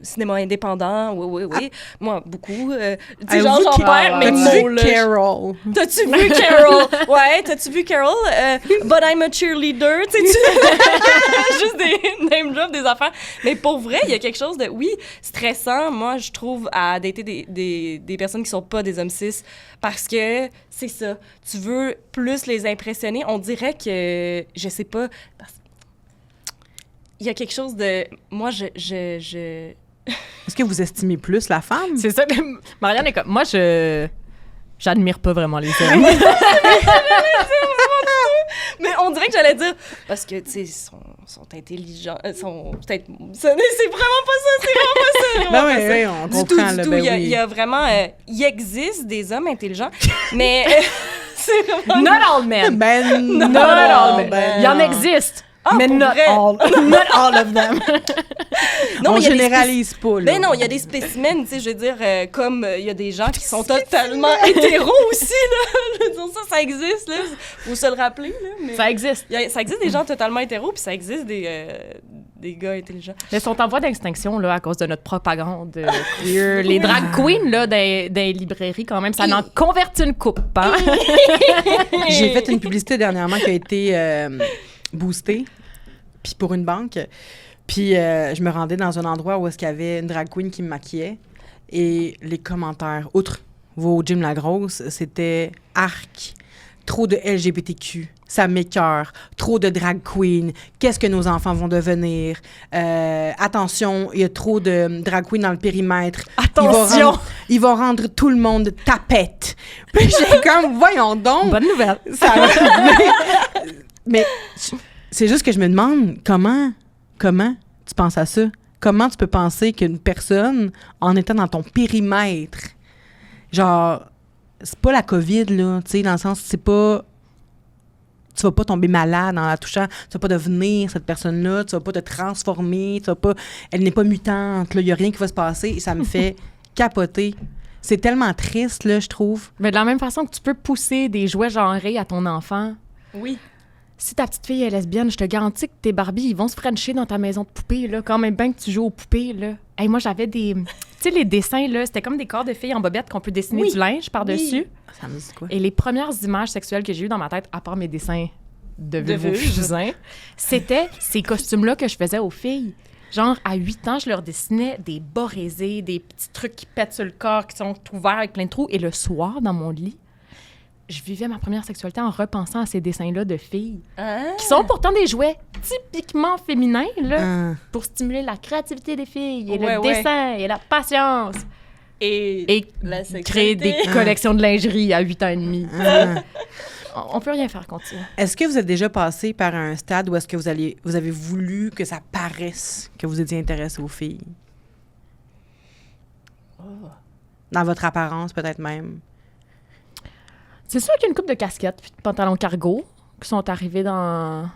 cinéma indépendant, oui. Moi, beaucoup. Tu sais, genre, j'en perds mes T'as-tu mots, vu là. Carol? T'as-tu vu Carol? Ouais, t'as-tu vu Carol? But I'm a cheerleader, tu sais, juste des name drop, des affaires. Mais pour vrai, il y a quelque chose de, oui, stressant, moi, je trouve, à dater des personnes qui sont pas des hommes cis, parce que c'est ça. Tu veux plus les impressionner. On dirait que, je sais pas, il y a quelque chose de, moi, Est-ce que vous estimez plus la femme? C'est ça. Marianne est comme... Moi, j'admire pas vraiment les hommes. Mais on dirait que j'allais dire, parce que, tu sais, sont intelligents, sont peut-être... C'est vraiment pas ça, c'est vraiment pas ça. Ben vraiment pas oui, ça. oui, on Du comprend. tout, là, du tout. ben Il y a vraiment... il existe des hommes intelligents, mais c'est vraiment... Not all men. Ben non, Not all men. ben Il y en non. existe. Ah, mais pour not vrai? all. Not all of them. Non, On mais il y a des généralise pas, là. Ben non, il y a des spécimens, tu sais, je veux dire, comme il y a des gens qui sont totalement hétéros aussi, là. Je veux dire, ça existe, là. Faut se le rappeler, là. Mais Ça existe. ça existe des gens totalement hétéros, puis ça existe des gars intelligents. Mais ils sont en voie d'extinction là, à cause de notre propagande queer. Les drag queens là, dans les librairies, quand même, ça en convertit une coupe. Hein? J'ai fait une publicité dernièrement qui a été boostée, puis pour une banque. Puis je me rendais dans un endroit où est-ce qu'il y avait une drag queen qui me maquillait. Et les commentaires, outre vos Jim la grosse, c'était arc. Trop de LGBTQ, ça m'écoeure. Trop de drag queen. Qu'est-ce que nos enfants vont devenir? Attention, il y a trop de drag queen dans le périmètre. Attention! Il va rendre tout le monde tapette. Puis j'ai comme, voyons donc. Bonne nouvelle. Mais c'est juste que je me demande comment tu penses à ça? Comment tu peux penser qu'une personne, en étant dans ton périmètre, genre, c'est pas la COVID, là, tu sais, dans le sens, c'est pas... Tu vas pas tomber malade en la touchant, tu vas pas devenir cette personne-là, tu vas pas te transformer, tu vas pas... Elle n'est pas mutante, là, il y a rien qui va se passer, et ça me fait capoter. C'est tellement triste, là, je trouve. Mais de la même façon que tu peux pousser des jouets genrés à ton enfant, Oui. si ta petite fille est lesbienne, je te garantis que tes Barbies, ils vont se frencher dans ta maison de poupée, là, quand même bien que tu joues aux poupées, là. Hey, moi, j'avais des... Tu sais, les dessins, là, c'était comme des corps de filles en bobette qu'on peut dessiner Oui. du linge par-dessus. Ça me dit quoi? Et les premières images sexuelles que j'ai eues dans ma tête, à part mes dessins de vulve au fusain, c'était ces costumes-là que je faisais aux filles. Genre, à 8 ans, je leur dessinais des bas résés, des petits trucs qui pètent sur le corps, qui sont ouverts avec plein de trous. Et le soir, dans mon lit, je vivais ma première sexualité en repensant à ces dessins-là de filles, qui sont pourtant des jouets typiquement féminins, là, pour stimuler la créativité des filles, et le dessin, et la patience. Et la créer des collections de lingerie à 8 ans et demi. On peut rien faire continue. Est-ce que vous êtes déjà passé par un stade où est-ce que vous avez voulu que ça paraisse que vous étiez intéressé aux filles? Dans votre apparence, peut-être même. C'est sûr qu'il y a une couple de casquettes puis de pantalons cargo qui sont arrivés dans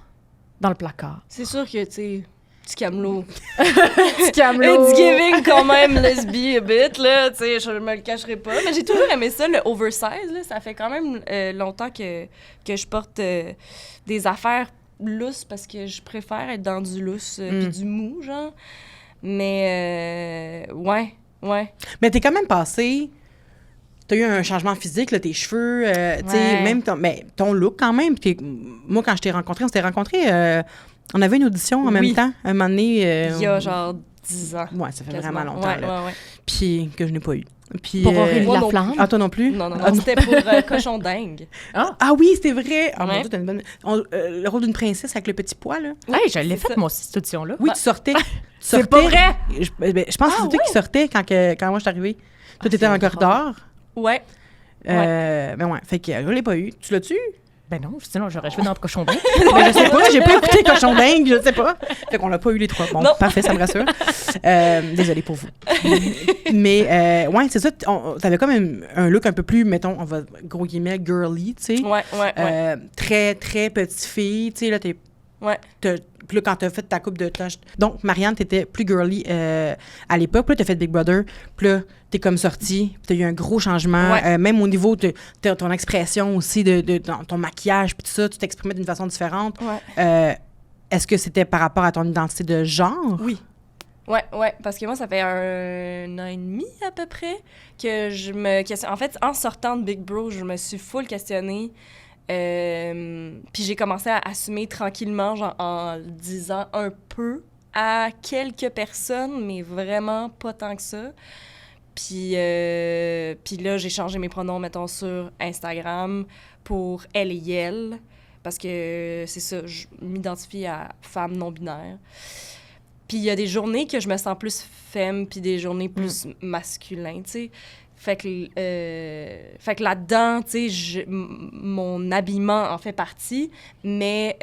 le placard. C'est sûr que, tu sais, petit camelot. Petit camelot. It's giving quand même lesbi a bit, là, tu sais, je me le cacherai pas. Mais j'ai toujours aimé ça, le oversize, là. Ça fait quand même longtemps que je porte des affaires lousses parce que je préfère être dans du lousse puis du mou, genre. Mais, ouais. Mais t'es quand même passé... T'as eu un changement physique, là, tes cheveux, tu sais, même ton look quand même. Moi, quand je t'ai rencontré, on s'était rencontrés, on avait une audition en même temps, un moment donné. Il y a genre 10 ans. Ouais, ça fait quasiment. vraiment longtemps, là. Ouais. Puis que je n'ai pas eu. Puis, Pour Aurélie moi non Laflamme. Ah, toi non plus? Non, Ah, c'était pour Cochon dingue. Ah oui, c'était vrai! Ah, mon Ouais. Dieu, t'as une bonne... le rôle d'une princesse avec le petit pois, là. Hey, je l'ai c'est faite, ça. moi aussi, cette audition-là. Oui, tu sortais. C'est pas vrai! Je pense que c'est toi qui sortais quand moi je suis arrivée. Toi, t'étais dans le corridor. Ouais. Mais ouais, fait que je l'ai pas eu. Tu l'as-tu? Ben non, sinon j'aurais joué dans le cochon dingue. Ben, je sais pas, j'ai pas écouté Cochon dingue, je sais pas. Fait qu'on l'a pas eu les 3. Bon, Non. parfait, ça me rassure. Désolée pour vous. Mais ouais, c'est ça, t'avais comme un look un peu plus, mettons, on va gros guillemets, girly, tu sais. Ouais. Très, très petite fille, tu sais, là, Ouais. Puis là, quand t'as fait ta coupe de temps... Donc, Marianne, t'étais plus girly à l'époque. Puis là, t'as fait Big Brother. Puis là, t'es comme sortie. Puis t'as eu un gros changement. Ouais. Même au niveau de ton expression aussi, dans ton maquillage, puis tout ça, tu t'exprimais d'une façon différente. Ouais. Est-ce que c'était par rapport à ton identité de genre? Oui. Ouais, parce que moi, ça fait 1 an et demi à peu près que je me questionne. En fait, en sortant de Big Bro, je me suis full questionnée. Puis j'ai commencé à assumer tranquillement, genre en le disant un peu à quelques personnes, mais vraiment pas tant que ça. Puis là, j'ai changé mes pronoms, mettons, sur Instagram pour elle et elle, parce que c'est ça, je m'identifie à femme non-binaire. Puis il y a des journées que je me sens plus femme, puis des journées plus masculin, tu sais. Fait que là-dedans, tu sais, mon habillement en fait partie, mais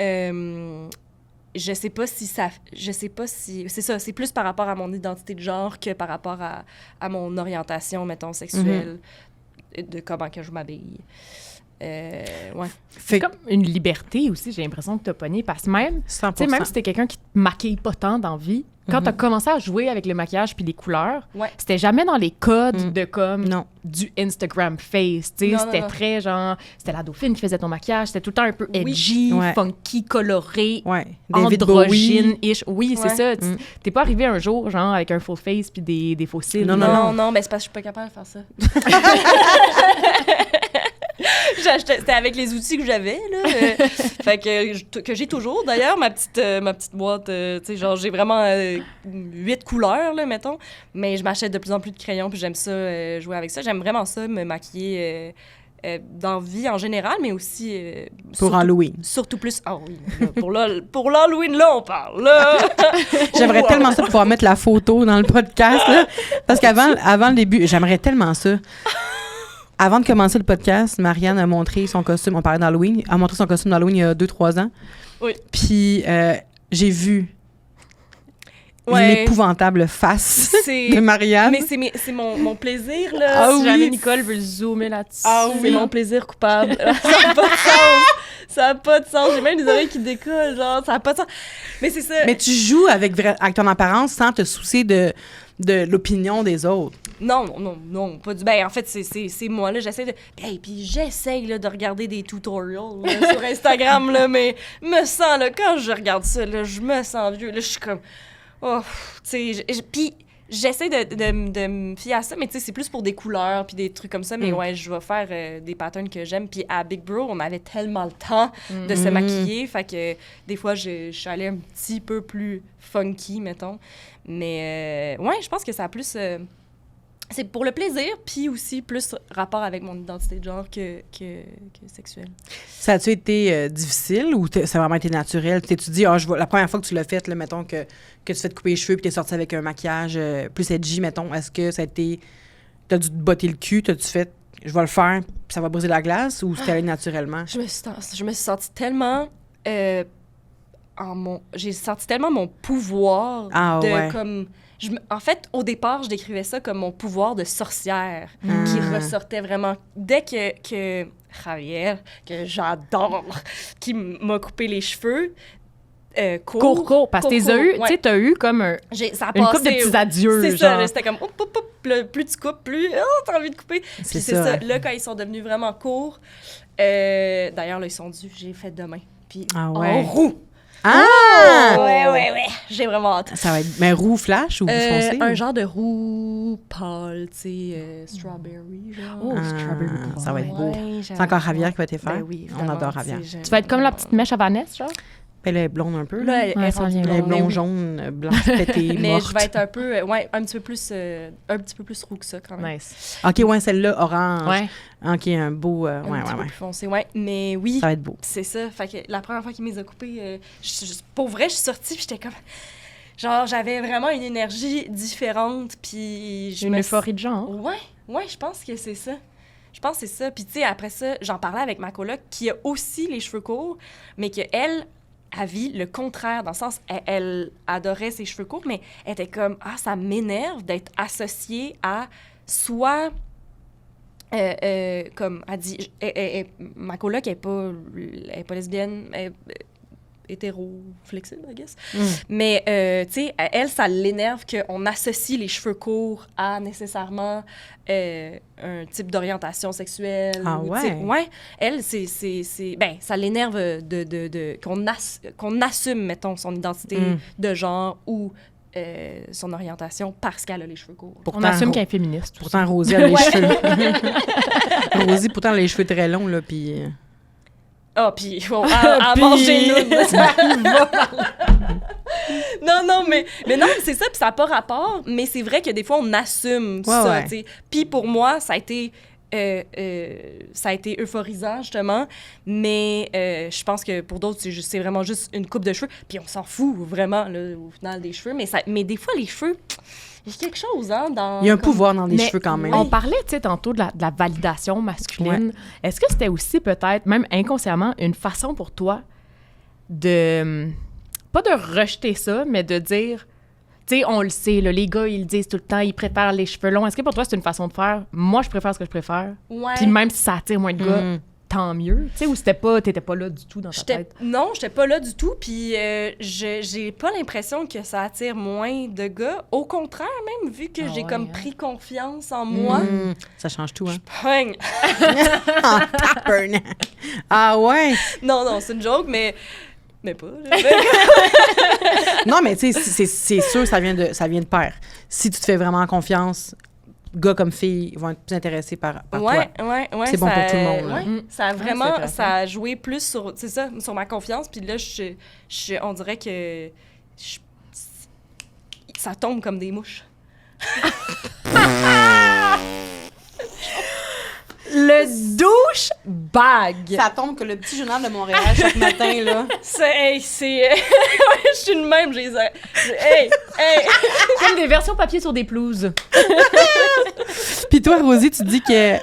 je sais pas si... C'est ça, c'est plus par rapport à mon identité de genre que par rapport à mon orientation, mettons, sexuelle, de comment que je m'habille. Ouais. C'est comme une liberté aussi, j'ai l'impression que t'as pogné, parce que même, 100%. tu sais, même si t'es quelqu'un qui te maquille pas tant dans la vie, quand t'as commencé à jouer avec le maquillage puis les couleurs, Ouais. c'était jamais dans les codes de comme Non. du Instagram face, tu sais, Non, c'était non. très genre, c'était la Dauphine qui faisait ton maquillage, c'était tout le temps un peu Oui. edgy, Ouais. funky, coloré, Ouais. David Bowie. androgyne-ish. Oui, c'est Ouais. ça. T'es pas arrivé un jour, genre, avec un full face puis des faux cils. Non, mais c'est parce que je suis pas capable de faire ça. C'était avec les outils que j'avais, là. Fait que j'ai toujours, d'ailleurs, ma petite boîte. Tu sais, genre, j'ai vraiment 8 couleurs, là, mettons. Mais je m'achète de plus en plus de crayons, puis j'aime ça, jouer avec ça. J'aime vraiment ça, me maquiller dans la vie en général, mais aussi... Pour Halloween. Surtout plus... Ah oui, là, pour l'Halloween, là, on parle, là! J'aimerais Wow. tellement ça pouvoir mettre la photo dans le podcast, là. Parce avant le début, j'aimerais tellement ça. Avant de commencer le podcast, Marianne a montré son costume. On parlait d'Halloween. Elle a montré son costume d'Halloween il y a 2-3 ans. Oui. Puis j'ai vu Ouais. l'épouvantable face C'est... de Marianne. Mais c'est mon plaisir, là. Ah Si oui. jamais Nicole veut zoomer là-dessus. Ah oui, c'est mon plaisir coupable. Ça n'a pas de sens. Ça n'a pas de sens. J'ai même des oreilles qui décollent, genre, ça n'a pas de sens. Mais c'est ça. Mais tu joues avec ton apparence sans te soucier de l'opinion des autres. Non, pas du... Ben, en fait, c'est moi, là, j'essaie de... Hey, puis j'essaye, là, de regarder des tutorials, là, sur Instagram, là, mais me sens, là, quand je regarde ça, là, je me sens vieux, là, je suis comme... Oh, tu sais, puis j'essaie de me fier à ça, mais tu sais, c'est plus pour des couleurs puis des trucs comme ça, mais ouais, je vais faire des patterns que j'aime. Puis à Big Bro, on avait tellement le temps de se maquiller, fait que des fois, je suis allée un petit peu plus funky, mettons. Mais ouais, je pense que ça a plus... c'est pour le plaisir, puis aussi plus rapport avec mon identité de genre que sexuelle. Ça a-tu été difficile ou ça a vraiment été naturel? T'es-tu dit, la première fois que tu l'as fait, là, mettons que tu fais te couper les cheveux puis t'es sorti avec un maquillage plus edgy, mettons, est-ce que ça a été... T'as dû te botter le cul, t'as-tu fait, je vais le faire puis ça va briser la glace ou c'était allé naturellement? Je me suis sentie tellement... j'ai senti tellement mon pouvoir de ouais. comme... en fait, au départ, je décrivais ça comme mon pouvoir de sorcière qui ressortait vraiment. Dès que Javier, que j'adore, qui m'a coupé les cheveux, Court, parce que t'as eu comme ça a une couple de passé, petits adieux, c'est ça, genre. là, c'était comme, là, plus tu coupes, plus t'as envie de couper. Puis c'est ça. ouais. Là, quand ils sont devenus vraiment courts, d'ailleurs, là, ils sont dus, j'ai fait demain. Puis Ah en ouais. roux. Ah! Ouais. J'ai vraiment hâte. Ça va être... Mais roux flash ou foncé? Un genre de roux pâle, tu sais, strawberry, genre. Oh, strawberry pie. Ça va être beau. Ouais, C'est encore Javier qui va te faire? Ben oui, On adore Javier. Tu vas être comme la petite mèche à Vanessa, genre? Elle est blonde un peu. Là, Là. elle Ouais, est ça rendue vient Elle est blonde, mais blonde, oui. jaune, blanche, pétée, Mais morte. je vais être un peu, un petit peu plus roux que ça, quand même. Nice. OK, ouais, celle-là, orange. Ouais. OK, un beau... Un petit peu plus foncé, ouais. Mais oui, Ça va être beau. c'est ça. Fait que la première fois qu'il me les a coupés, pour vrai, je suis sortie puis j'étais comme... Genre, j'avais vraiment une énergie différente, puis Une euphorie de genre. Ouais, je pense que c'est ça. Je pense que c'est ça. Puis, tu sais, après ça, j'en parlais avec ma coloc qui a aussi les cheveux courts, mais qu'elle vit le contraire, dans le sens, elle adorait ses cheveux courts, mais elle était comme, ça m'énerve d'être associée à soit... comme elle dit, ma coloc, elle est pas lesbienne, elle est hétéro-flexible, I guess. Mais, tu sais, elle, ça l'énerve qu'on associe les cheveux courts à nécessairement un type d'orientation sexuelle. Ah ouais? Ouais. Elle, ben, ça l'énerve qu'on assume, mettons, son identité de genre ou son orientation parce qu'elle a les cheveux courts. On assume qu'elle est féministe. Pourtant, Rosie a les cheveux. Rosie, pourtant, elle a les cheveux très longs, là, puis... Puis il faut à manger Non, mais non, c'est ça, puis ça n'a pas rapport, mais c'est vrai que des fois, on assume ça, tu sais. Puis pour moi, ça a été euphorisant, justement, mais je pense que pour d'autres, c'est vraiment juste une coupe de cheveux, puis on s'en fout vraiment, là, au final, des cheveux, mais des fois, les cheveux... Il y a quelque chose, hein, dans... Il y a un pouvoir dans les cheveux, quand même. On parlait, tu sais, tantôt de la validation masculine. Ouais. Est-ce que c'était aussi, peut-être, même inconsciemment, une façon pour toi de... Pas de rejeter ça, mais de dire... Tu sais, on le sait, là, les gars, ils le disent tout le temps, ils préfèrent les cheveux longs. Est-ce que pour toi, c'est une façon de faire? Moi, je préfère ce que je préfère. Ouais. Puis même si ça attire moins de gars... tant mieux, tu sais, ou t'étais pas là du tout dans ta tête? Non, j'étais pas là du tout, puis j'ai pas l'impression que ça attire moins de gars. Au contraire, même, vu que j'ai pris confiance en moi. Ça change tout, hein? Je pogne. En taperne. Ah ouais? Non, c'est une joke, mais pas. Non, mais tu sais, c'est sûr, ça vient de pair. Si tu te fais vraiment confiance... gars comme filles vont être plus intéressés par toi. Ouais, c'est bon pour tout le monde. Là. Ça a vraiment, ça a joué plus sur, c'est ça, sur ma confiance. Puis là, on dirait que ça tombe comme des mouches. Le douche bag. Ça tombe que le petit journal de Montréal chaque matin, là. Je suis une même, j'ai hey. Comme des versions papier sur des pelouses. Puis toi, Rosie, tu dis que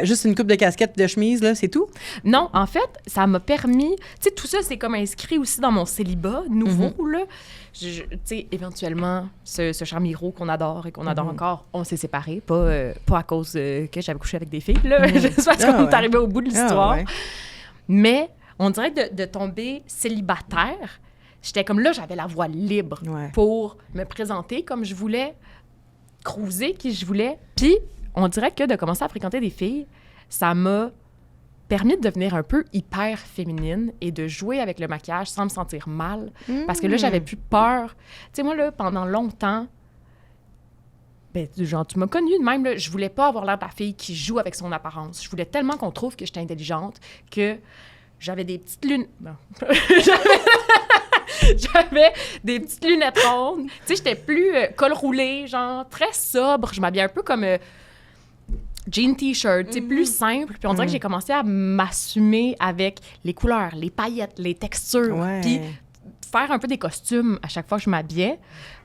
juste une coupe de casquette de chemise, là, c'est tout? Non, en fait, ça m'a permis... Tu sais, tout ça, c'est comme inscrit aussi dans mon célibat nouveau, là. Tu sais, éventuellement, ce cher Miro qu'on adore et qu'on adore encore, on s'est séparés, pas à cause que j'avais couché avec des filles, là. J'espère qu'on est arrivé au bout de l'histoire. Ouais. Mais on dirait de tomber célibataire, j'étais comme là, j'avais la voie libre pour me présenter comme je voulais, cruiser qui je voulais. Puis, on dirait que de commencer à fréquenter des filles, ça m'a permis de devenir un peu hyper féminine et de jouer avec le maquillage sans me sentir mal. Parce que là, j'avais plus peur. Tu sais, moi, là, pendant longtemps, ben, genre, tu m'as connue de même, là, je voulais pas avoir l'air de la fille qui joue avec son apparence. Je voulais tellement qu'on trouve que j'étais intelligente que j'avais des petites lunettes... Non. J'avais des petites lunettes rondes. Tu sais, j'étais plus col roulé, genre très sobre. Je m'habillais un peu comme... jean t-shirt, tu sais, plus simple. Puis on dirait que j'ai commencé à m'assumer avec les couleurs, les paillettes, les textures. Puis faire un peu des costumes à chaque fois que je m'habillais.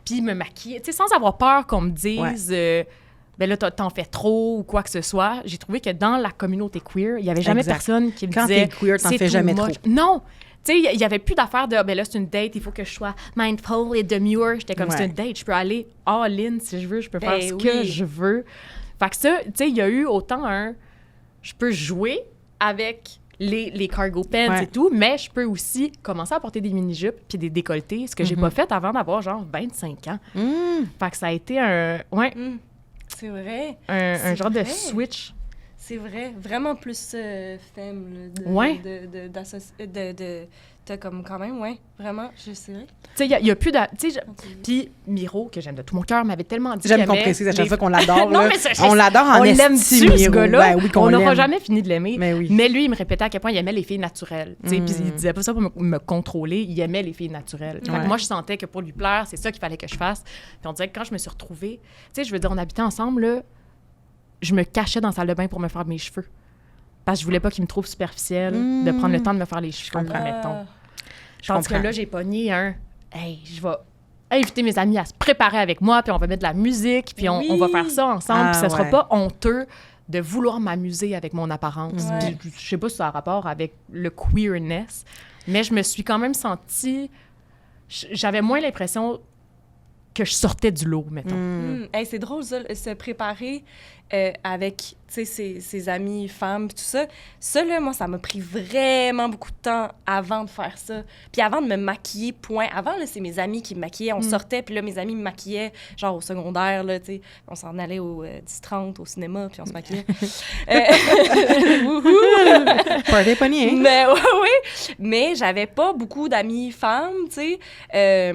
Puis me maquiller, tu sais, sans avoir peur qu'on me dise... ben là, t'en fais trop ou quoi que ce soit. J'ai trouvé que dans la communauté queer, il n'y avait jamais personne qui me disait... Quand t'es queer, t'en fais jamais trop. Non! Tu sais, il n'y avait plus d'affaires de « ben là, c'est une date, il faut que je sois mindful et demure. » J'étais comme « c'est une date, je peux aller all-in si je veux, je peux faire ce que je veux. » Fait que ça, tu sais, il y a eu autant je peux jouer avec les cargo pants et tout, mais je peux aussi commencer à porter des mini-jupes puis des décolletés, ce que j'ai pas fait avant d'avoir genre 25 ans. Fait que ça a été un... C'est vrai. Un genre de switch. C'est vrai. Vraiment plus femme, t'as comme quand même, vraiment, je sais. Tu sais, il y a plus de... Puis Miro, que j'aime de tout mon cœur, m'avait tellement dit j'aime qu'on précise à chaque fois qu'on l'adore. Non, mais on l'adore en esti, l'aime dessus, ce gars-là. Oui, on n'aura jamais fini de l'aimer. Mais lui, il me répétait à quel point il aimait les filles naturelles. Puis il disait pas ça pour me contrôler, il aimait les filles naturelles. Fait que moi, je sentais que pour lui plaire, c'est ça qu'il fallait que je fasse. Puis on dirait que quand je me suis retrouvée... Tu sais, je veux dire, on habitait ensemble, là, je me cachais dans la salle de bain pour me faire mes cheveux. Parce que je voulais pas qu'il me trouve superficielle, de prendre le temps de me faire les cheveux, mettons. Tandis que là, j'ai pogné hey, je vais inviter mes amis à se préparer avec moi, puis on va mettre de la musique, puis on va faire ça ensemble, puis ça sera pas honteux de vouloir m'amuser avec mon apparence. Ouais. Puis, je sais pas si ça a rapport avec le queerness, mais je me suis quand même sentie... J'avais moins l'impression que je sortais du lot, mettons. Hey, c'est drôle, ça, se préparer avec ses amis femmes, tout ça. Ça, là, moi, ça m'a pris vraiment beaucoup de temps avant de faire ça. Puis avant de me maquiller, point. Avant, là, c'est mes amis qui me maquillaient. On sortait, puis là, mes amis me maquillaient, genre au secondaire, là, tu sais. On s'en allait au 10-30, au cinéma, puis on se maquillait. Wouhou! Party pogné, hein? Mais oui, mais j'avais pas beaucoup d'amis femmes, tu sais,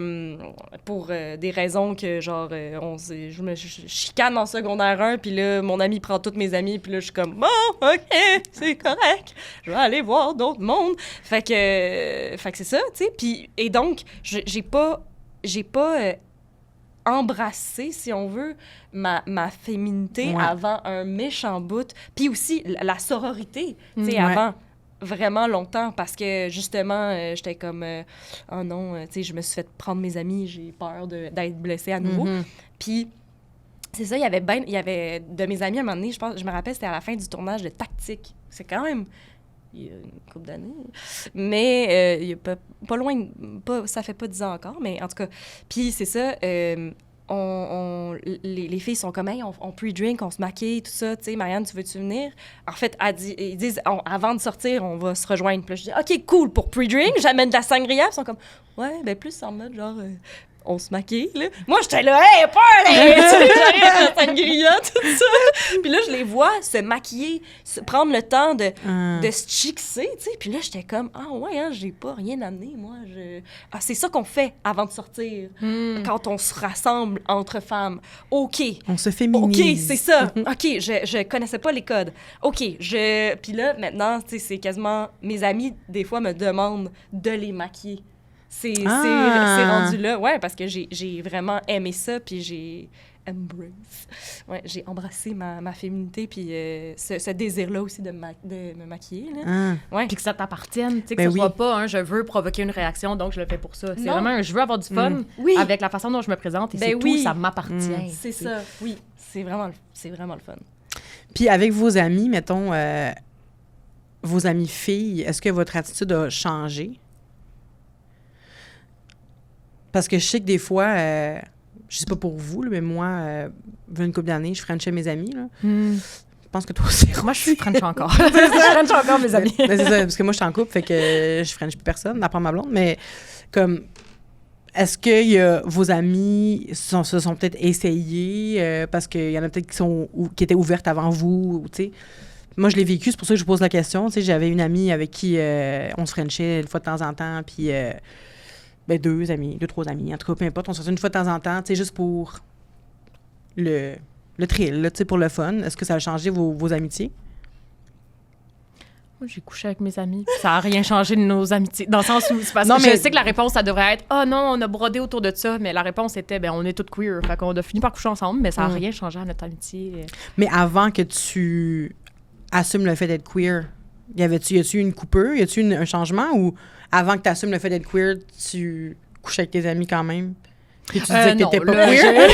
pour des raisons que, genre, je me chicane en secondaire 1, puis là, mon ami prend toutes mes amies, puis là, je suis comme, bon, OK, c'est correct, je vais aller voir d'autres mondes. Fait que c'est ça, tu sais, puis, et donc, j'ai pas embrasser, si on veut, ma féminité avant un méchant bout. Puis aussi, la sororité, tu sais, avant vraiment longtemps, parce que, justement, j'étais comme, oh non, tu sais, je me suis fait prendre mes amis, j'ai peur d'être blessée à nouveau. Puis, c'est ça, il y avait de mes amis, à un moment donné, je me rappelle, c'était à la fin du tournage de Tactique. C'est quand même... il y a une couple d'années. Mais il y a pas loin, ça fait pas 10 ans encore, mais en tout cas. Puis c'est ça, les filles sont comme, hey, on pre-drink, on se maquille, tout ça. Tu sais, Marianne, tu veux-tu venir? En fait, ils disent, avant de sortir, on va se rejoindre. Puis là, je dis, OK, cool, pour pre-drink, j'amène de la sangria. Puis ils sont comme, ouais, ben plus en mode genre... on se maquille, là. Moi, j'étais là, hey, pas j'arrive à sangria, tout ça. Puis là, je les vois se maquiller, prendre le temps de se chixer, tu sais. Puis là, j'étais comme, ah ouais, hein, j'ai pas rien amené, moi. Ah, c'est ça qu'on fait avant de sortir, quand on se rassemble entre femmes. OK. On se féminise. OK, c'est ça. OK, je connaissais pas les codes. OK, puis là, maintenant, tu sais, c'est quasiment... Mes amis, des fois, me demandent de les maquiller. C'est rendu là, ouais, parce que j'ai vraiment aimé ça, puis j'ai embrassé ma féminité, puis ce désir-là aussi de me maquiller, là. Ouais. Puis que ça t'appartienne, tu sais, que ce soit pas je veux provoquer une réaction, donc je le fais pour ça. C'est vraiment je veux avoir du fun avec la façon dont je me présente, et c'est tout, ça m'appartient. C'est ça, oui. C'est vraiment le fun. Puis avec vos amis, mettons, vos amis filles, est-ce que votre attitude a changé? Parce que je sais que des fois, je sais pas pour vous, là, mais moi, une couple d'années, je frenchais mes amis. Là. Je pense que toi aussi. Moi, je suis french encore. Je french encore mes amis. C'est ça, parce que moi, je suis en couple, fait que je french plus personne, à part ma blonde. Mais comme, est-ce que vos amis se sont peut-être essayés parce qu'il y en a peut-être qui étaient ouvertes avant vous, tu sais? Moi, je l'ai vécu, c'est pour ça que je vous pose la question. Tu sais, j'avais une amie avec qui on se frenchait une fois de temps en temps, puis... deux, trois amis, en tout cas, peu importe, on se fait une fois de temps en temps, tu sais, juste pour le thrill, tu sais, pour le fun. Est-ce que ça a changé vos amitiés? Moi, j'ai couché avec mes amis. Ça n'a rien changé de nos amitiés. Dans le sens où, c'est parce non, que mais... je sais que la réponse, ça devrait être « Ah non, on a brodé autour de ça », mais la réponse était « on est toutes queer ». Fait qu'on a fini par coucher ensemble, mais ça n'a rien changé à notre amitié. Mais avant que tu assumes le fait d'être queer, y a-tu une coupure? Y a-tu un changement? Ou avant que tu assumes le fait d'être queer, tu couches avec tes amis quand même? Puis tu disais que t'étais pas queer?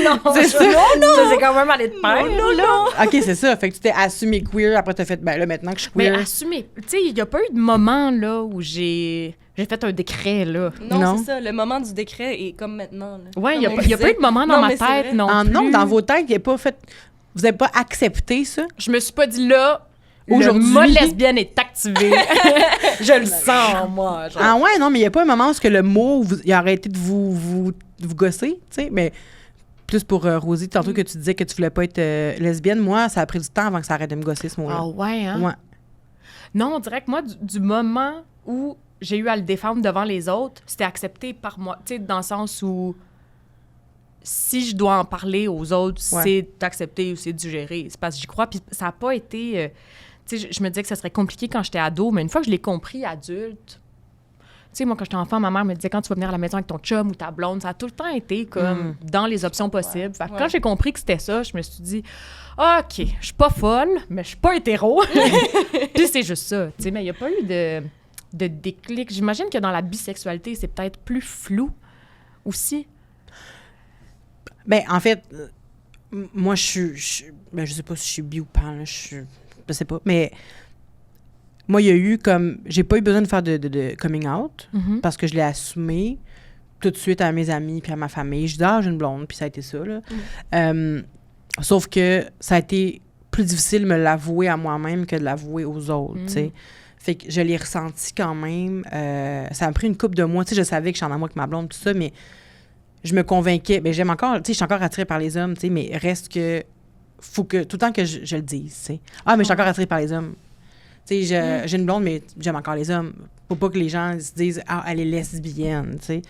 Non, c'est ça? Non! C'est quand même aller de pair, Non. OK, c'est ça. Fait que tu t'es assumé queer, après t'as fait, là, maintenant que je suis queer... Mais assumer... Tu sais, il n'y a pas eu de moment, là, où j'ai fait un décret, là. Non, c'est ça. Le moment du décret est comme maintenant, là. Ouais, il n'y a pas eu de moment dans ma tête, non plus. Non, dans vos têtes, il n'y a pas fait... Vous n'avez pas accepté ça? Je me suis pas dit, là... Aujourd'hui. Le mot lesbienne est activé. Je le sens, moi. Genre. Ah ouais, non, mais il n'y a pas un moment où le mot, il a arrêté de vous gosser, tu sais, mais plus pour Rosie, tantôt que tu disais que tu voulais pas être lesbienne, moi, ça a pris du temps avant que ça arrête de me gosser, ce mot-là. Ah ouais, hein? Ouais. Non, on dirait que moi, du moment où j'ai eu à le défendre devant les autres, c'était accepté par moi, tu sais, dans le sens où si je dois en parler aux autres, c'est accepté ou c'est digéré. C'est parce que j'y crois, puis ça n'a pas été... tu sais, je me disais que ça serait compliqué quand j'étais ado, mais une fois que je l'ai compris adulte, tu sais, moi, quand j'étais enfant, ma mère me disait quand tu vas venir à la maison avec ton chum ou ta blonde, ça a tout le temps été comme dans les options possibles. Fait que quand j'ai compris que c'était ça, je me suis dit, OK, je suis pas folle, mais je suis pas hétéro. Puis c'est juste ça, tu sais, mais il n'y a pas eu de déclic. J'imagine que dans la bisexualité, c'est peut-être plus flou aussi. Ben, en fait... Moi, je sais pas si je suis bi ou pan, là, je sais pas. Mais moi, il y a eu comme... J'ai pas eu besoin de faire de coming out parce que je l'ai assumé tout de suite à mes amis puis à ma famille. Je dis, j'ai une blonde, puis ça a été ça, là. Sauf que ça a été plus difficile de me l'avouer à moi-même que de l'avouer aux autres, tu sais. Fait que je l'ai ressenti quand même. Ça m'a pris une couple de mois. Tu sais, je savais que je suis en amour avec ma blonde, tout ça, mais je me convainquais. Bien, j'aime encore... Tu sais, je suis encore attirée par les hommes, tu sais, mais reste que... Faut que... Tout le temps que je le dise, tu sais. Mais je suis encore attirée par les hommes. Tu sais, j'ai une blonde, mais j'aime encore les hommes. Faut pas que les gens se disent « elle est lesbienne », tu sais.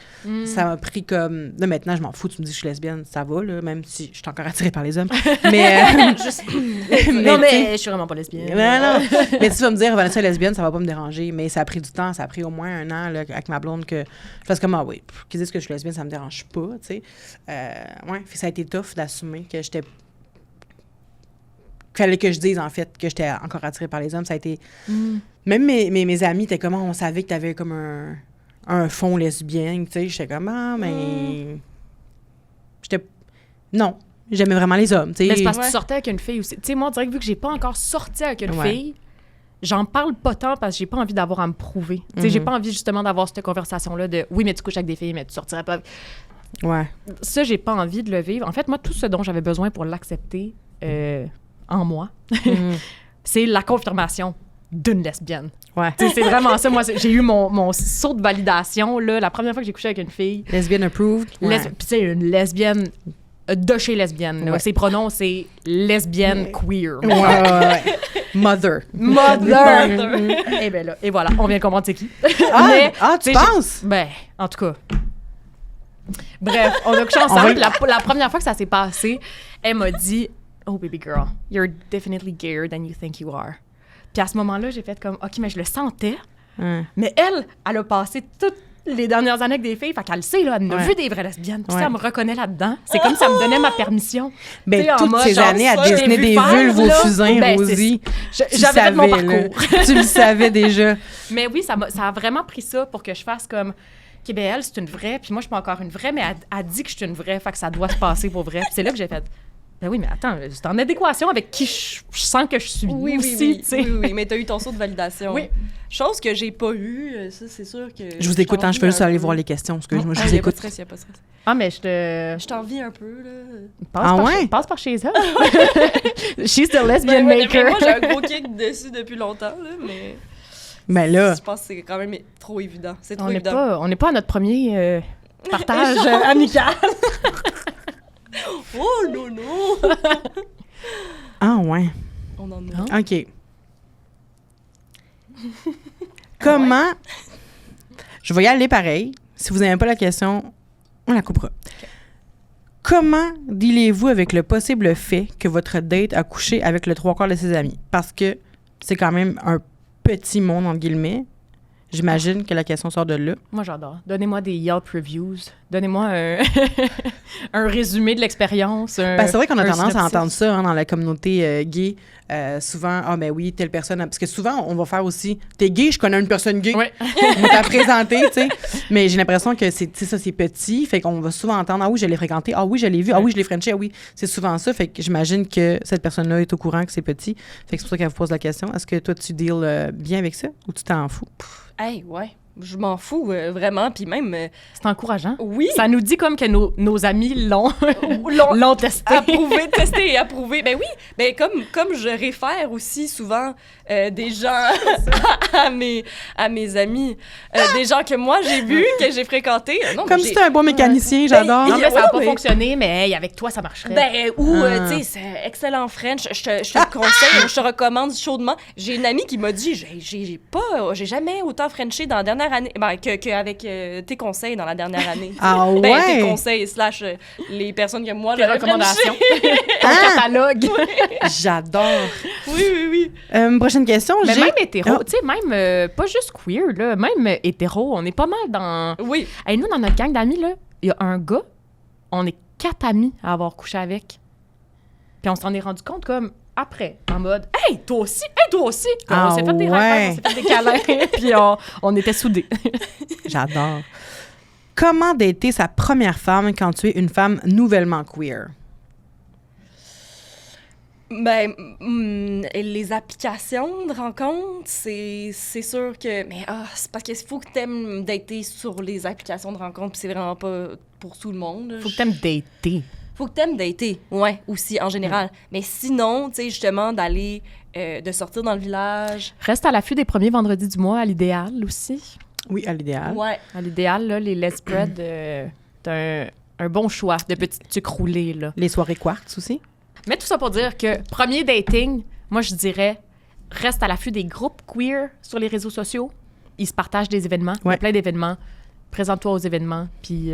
Ça m'a pris comme... Là, maintenant, je m'en fous, tu me dis que je suis lesbienne, ça va, là, même si je suis encore attirée par les hommes. Mais... non, mais je suis vraiment pas lesbienne. Non. Mais tu vas me dire « Vanessa est lesbienne, ça va pas me déranger », mais ça a pris du temps, ça a pris au moins 1 an, là, avec ma blonde, que je fasse comme « oui, qu'ils disent que je suis lesbienne, ça me dérange pas », tu sais. Ça a été tough d'assumer que j'étais... qu'il fallait que je dise, en fait, que j'étais encore attirée par les hommes. Ça a été... Même mes amis étaient comme, on savait que t'avais comme un fond lesbien, tu sais. J'étais comme, mais... J'étais... Non, j'aimais vraiment les hommes, tu sais. Mais c'est parce que tu sortais avec une fille aussi. Tu sais, moi, on dirait que vu que j'ai pas encore sorti avec une fille, j'en parle pas tant parce que j'ai pas envie d'avoir à me prouver. Tu sais, j'ai pas envie, justement, d'avoir cette conversation-là de, oui, mais tu couches avec des filles, mais tu sortirais pas... Ouais. Ça, j'ai pas envie de le vivre. En fait, moi, tout ce dont j'avais besoin pour l'accepter... en moi, c'est la confirmation d'une lesbienne. Ouais. C'est vraiment ça. Moi, j'ai eu mon saut de validation, là, la première fois que j'ai couché avec une fille. Lesbienne approved. Puis c'est une lesbienne de chez lesbienne. Là. Ses pronoms, c'est lesbienne queer. Ouais. Mother. Et bien là, et voilà, on vient de comprendre c'est qui. Tu penses? Ben, en tout cas. Bref, on a couché ensemble. La première fois que ça s'est passé, elle m'a dit... Oh, baby girl, you're definitely gayer than you think you are. Puis à ce moment-là, j'ai fait comme, OK, mais je le sentais. Mais elle a passé toutes les dernières années avec des filles. Fait qu'elle sait, là, elle a vu des vraies lesbiennes. Puis ça, elle me reconnaît là-dedans. C'est comme si ça me donnait ma permission. Ben, toutes ces années à dessiner des vulves aux fusains, Rosie. J'avais fait mon parcours. Tu le savais déjà. Mais oui, ça a vraiment pris ça pour que je fasse comme... OK, ben elle, c'est une vraie. Puis moi, je suis pas encore une vraie, mais elle dit que je suis une vraie. Fait que ça doit se passer pour vrai. Puis c'est là que j'ai fait... Ben oui, mais attends, c'est en adéquation avec qui je sens que je suis aussi, tu sais. Oui, mais t'as eu ton saut de validation. Oui. Chose que j'ai pas eue, ça, c'est sûr que... Je vous écoute, je veux juste aller voir les questions, parce que moi, je vous écoute. Il y a pas de stress. Ah, mais je t'envie un peu, là. Passe par chez elle. She's the lesbian maker. Mais moi, j'ai un gros kick dessus depuis longtemps, là, mais... Mais là... Je pense que c'est quand même trop évident. C'est trop évident. On n'est pas à notre premier partage amical. Oh non! Ah ouais. On en a. OK. Comment... Je vais y aller pareil. Si vous n'aimez pas la question, on la coupera. Okay. Comment dealez-vous avec le possible fait que votre date a couché avec le 3/4 de ses amis? Parce que c'est quand même un petit monde, entre guillemets. J'imagine que la question sort de là. Moi, j'adore. Donnez-moi des Yelp reviews. Donnez-moi un résumé de l'expérience. C'est vrai qu'on a tendance à entendre ça dans la communauté gay. Souvent, ben oui, telle personne... Parce que souvent, on va faire aussi... T'es gay, je connais une personne gay. Ouais. On t'a présenté, tu sais. Mais j'ai l'impression que c'est petit. Fait qu'on va souvent entendre « Ah oui, je l'ai fréquenté. Ah oui, je l'ai vu. Ah oui, je l'ai frenché. Ah oui. » C'est souvent ça. Fait que j'imagine que cette personne-là est au courant que c'est petit. Fait que c'est pour ça qu'elle vous pose la question. Est-ce que toi, tu deals bien avec ça ou tu t'en fous? Hey, ouais. Je m'en fous, vraiment. Puis même... c'est encourageant. Oui. Ça nous dit comme que nos amis l'ont testé. Approuvé, testé et approuvé. Ben oui. Ben comme je réfère aussi souvent des gens à mes amis. Des gens que moi, j'ai vus, que j'ai fréquentés. Comme si t'es un bon mécanicien, j'adore. Non, mais ça n'a pas fonctionné, mais hey, avec toi, ça marcherait. Ben, tu sais, c'est excellent French. Je te conseille, je te recommande chaudement. J'ai une amie qui m'a dit, j'ai jamais autant Frenché dans la dernière année, qu'avec tes conseils dans la dernière année. Ah ouais? Ben, tes conseils / les personnes que moi, tes recommandations. Ton catalogue. J'adore. Oui. Prochaine question. Mais même hétéro, tu sais, même pas juste queer, là, même hétéro, on est pas mal dans... Oui. Hey, nous, dans notre gang d'amis, là, il y a un gars, on est 4 amis à avoir couché avec. Puis on s'en est rendu compte comme... Après, en mode « Hey, toi aussi! Hey, toi aussi! » On s'est fait des rafales, on s'est fait des câlins, puis on était soudés. J'adore. Comment dater sa première femme quand tu es une femme nouvellement queer? Les applications de rencontres, c'est sûr que... Mais c'est parce qu'il faut que t'aimes dater sur les applications de rencontres, puis c'est vraiment pas pour tout le monde. Faut que t'aimes dater. Faut que t'aimes dater, ouais, aussi, en général. Mais sinon, tu sais, justement, d'aller... de sortir dans le village. Reste à l'affût des premiers vendredis du mois, à l'idéal aussi. Oui, à l'idéal. Ouais. À l'idéal, là, les let's spread, t'as un bon choix de petites sucres roulés, là. Les soirées quartz aussi. Mais tout ça pour dire que premier dating, moi, je dirais, reste à l'affût des groupes queer sur les réseaux sociaux. Ils se partagent des événements. Il y a plein d'événements. Présente-toi aux événements, puis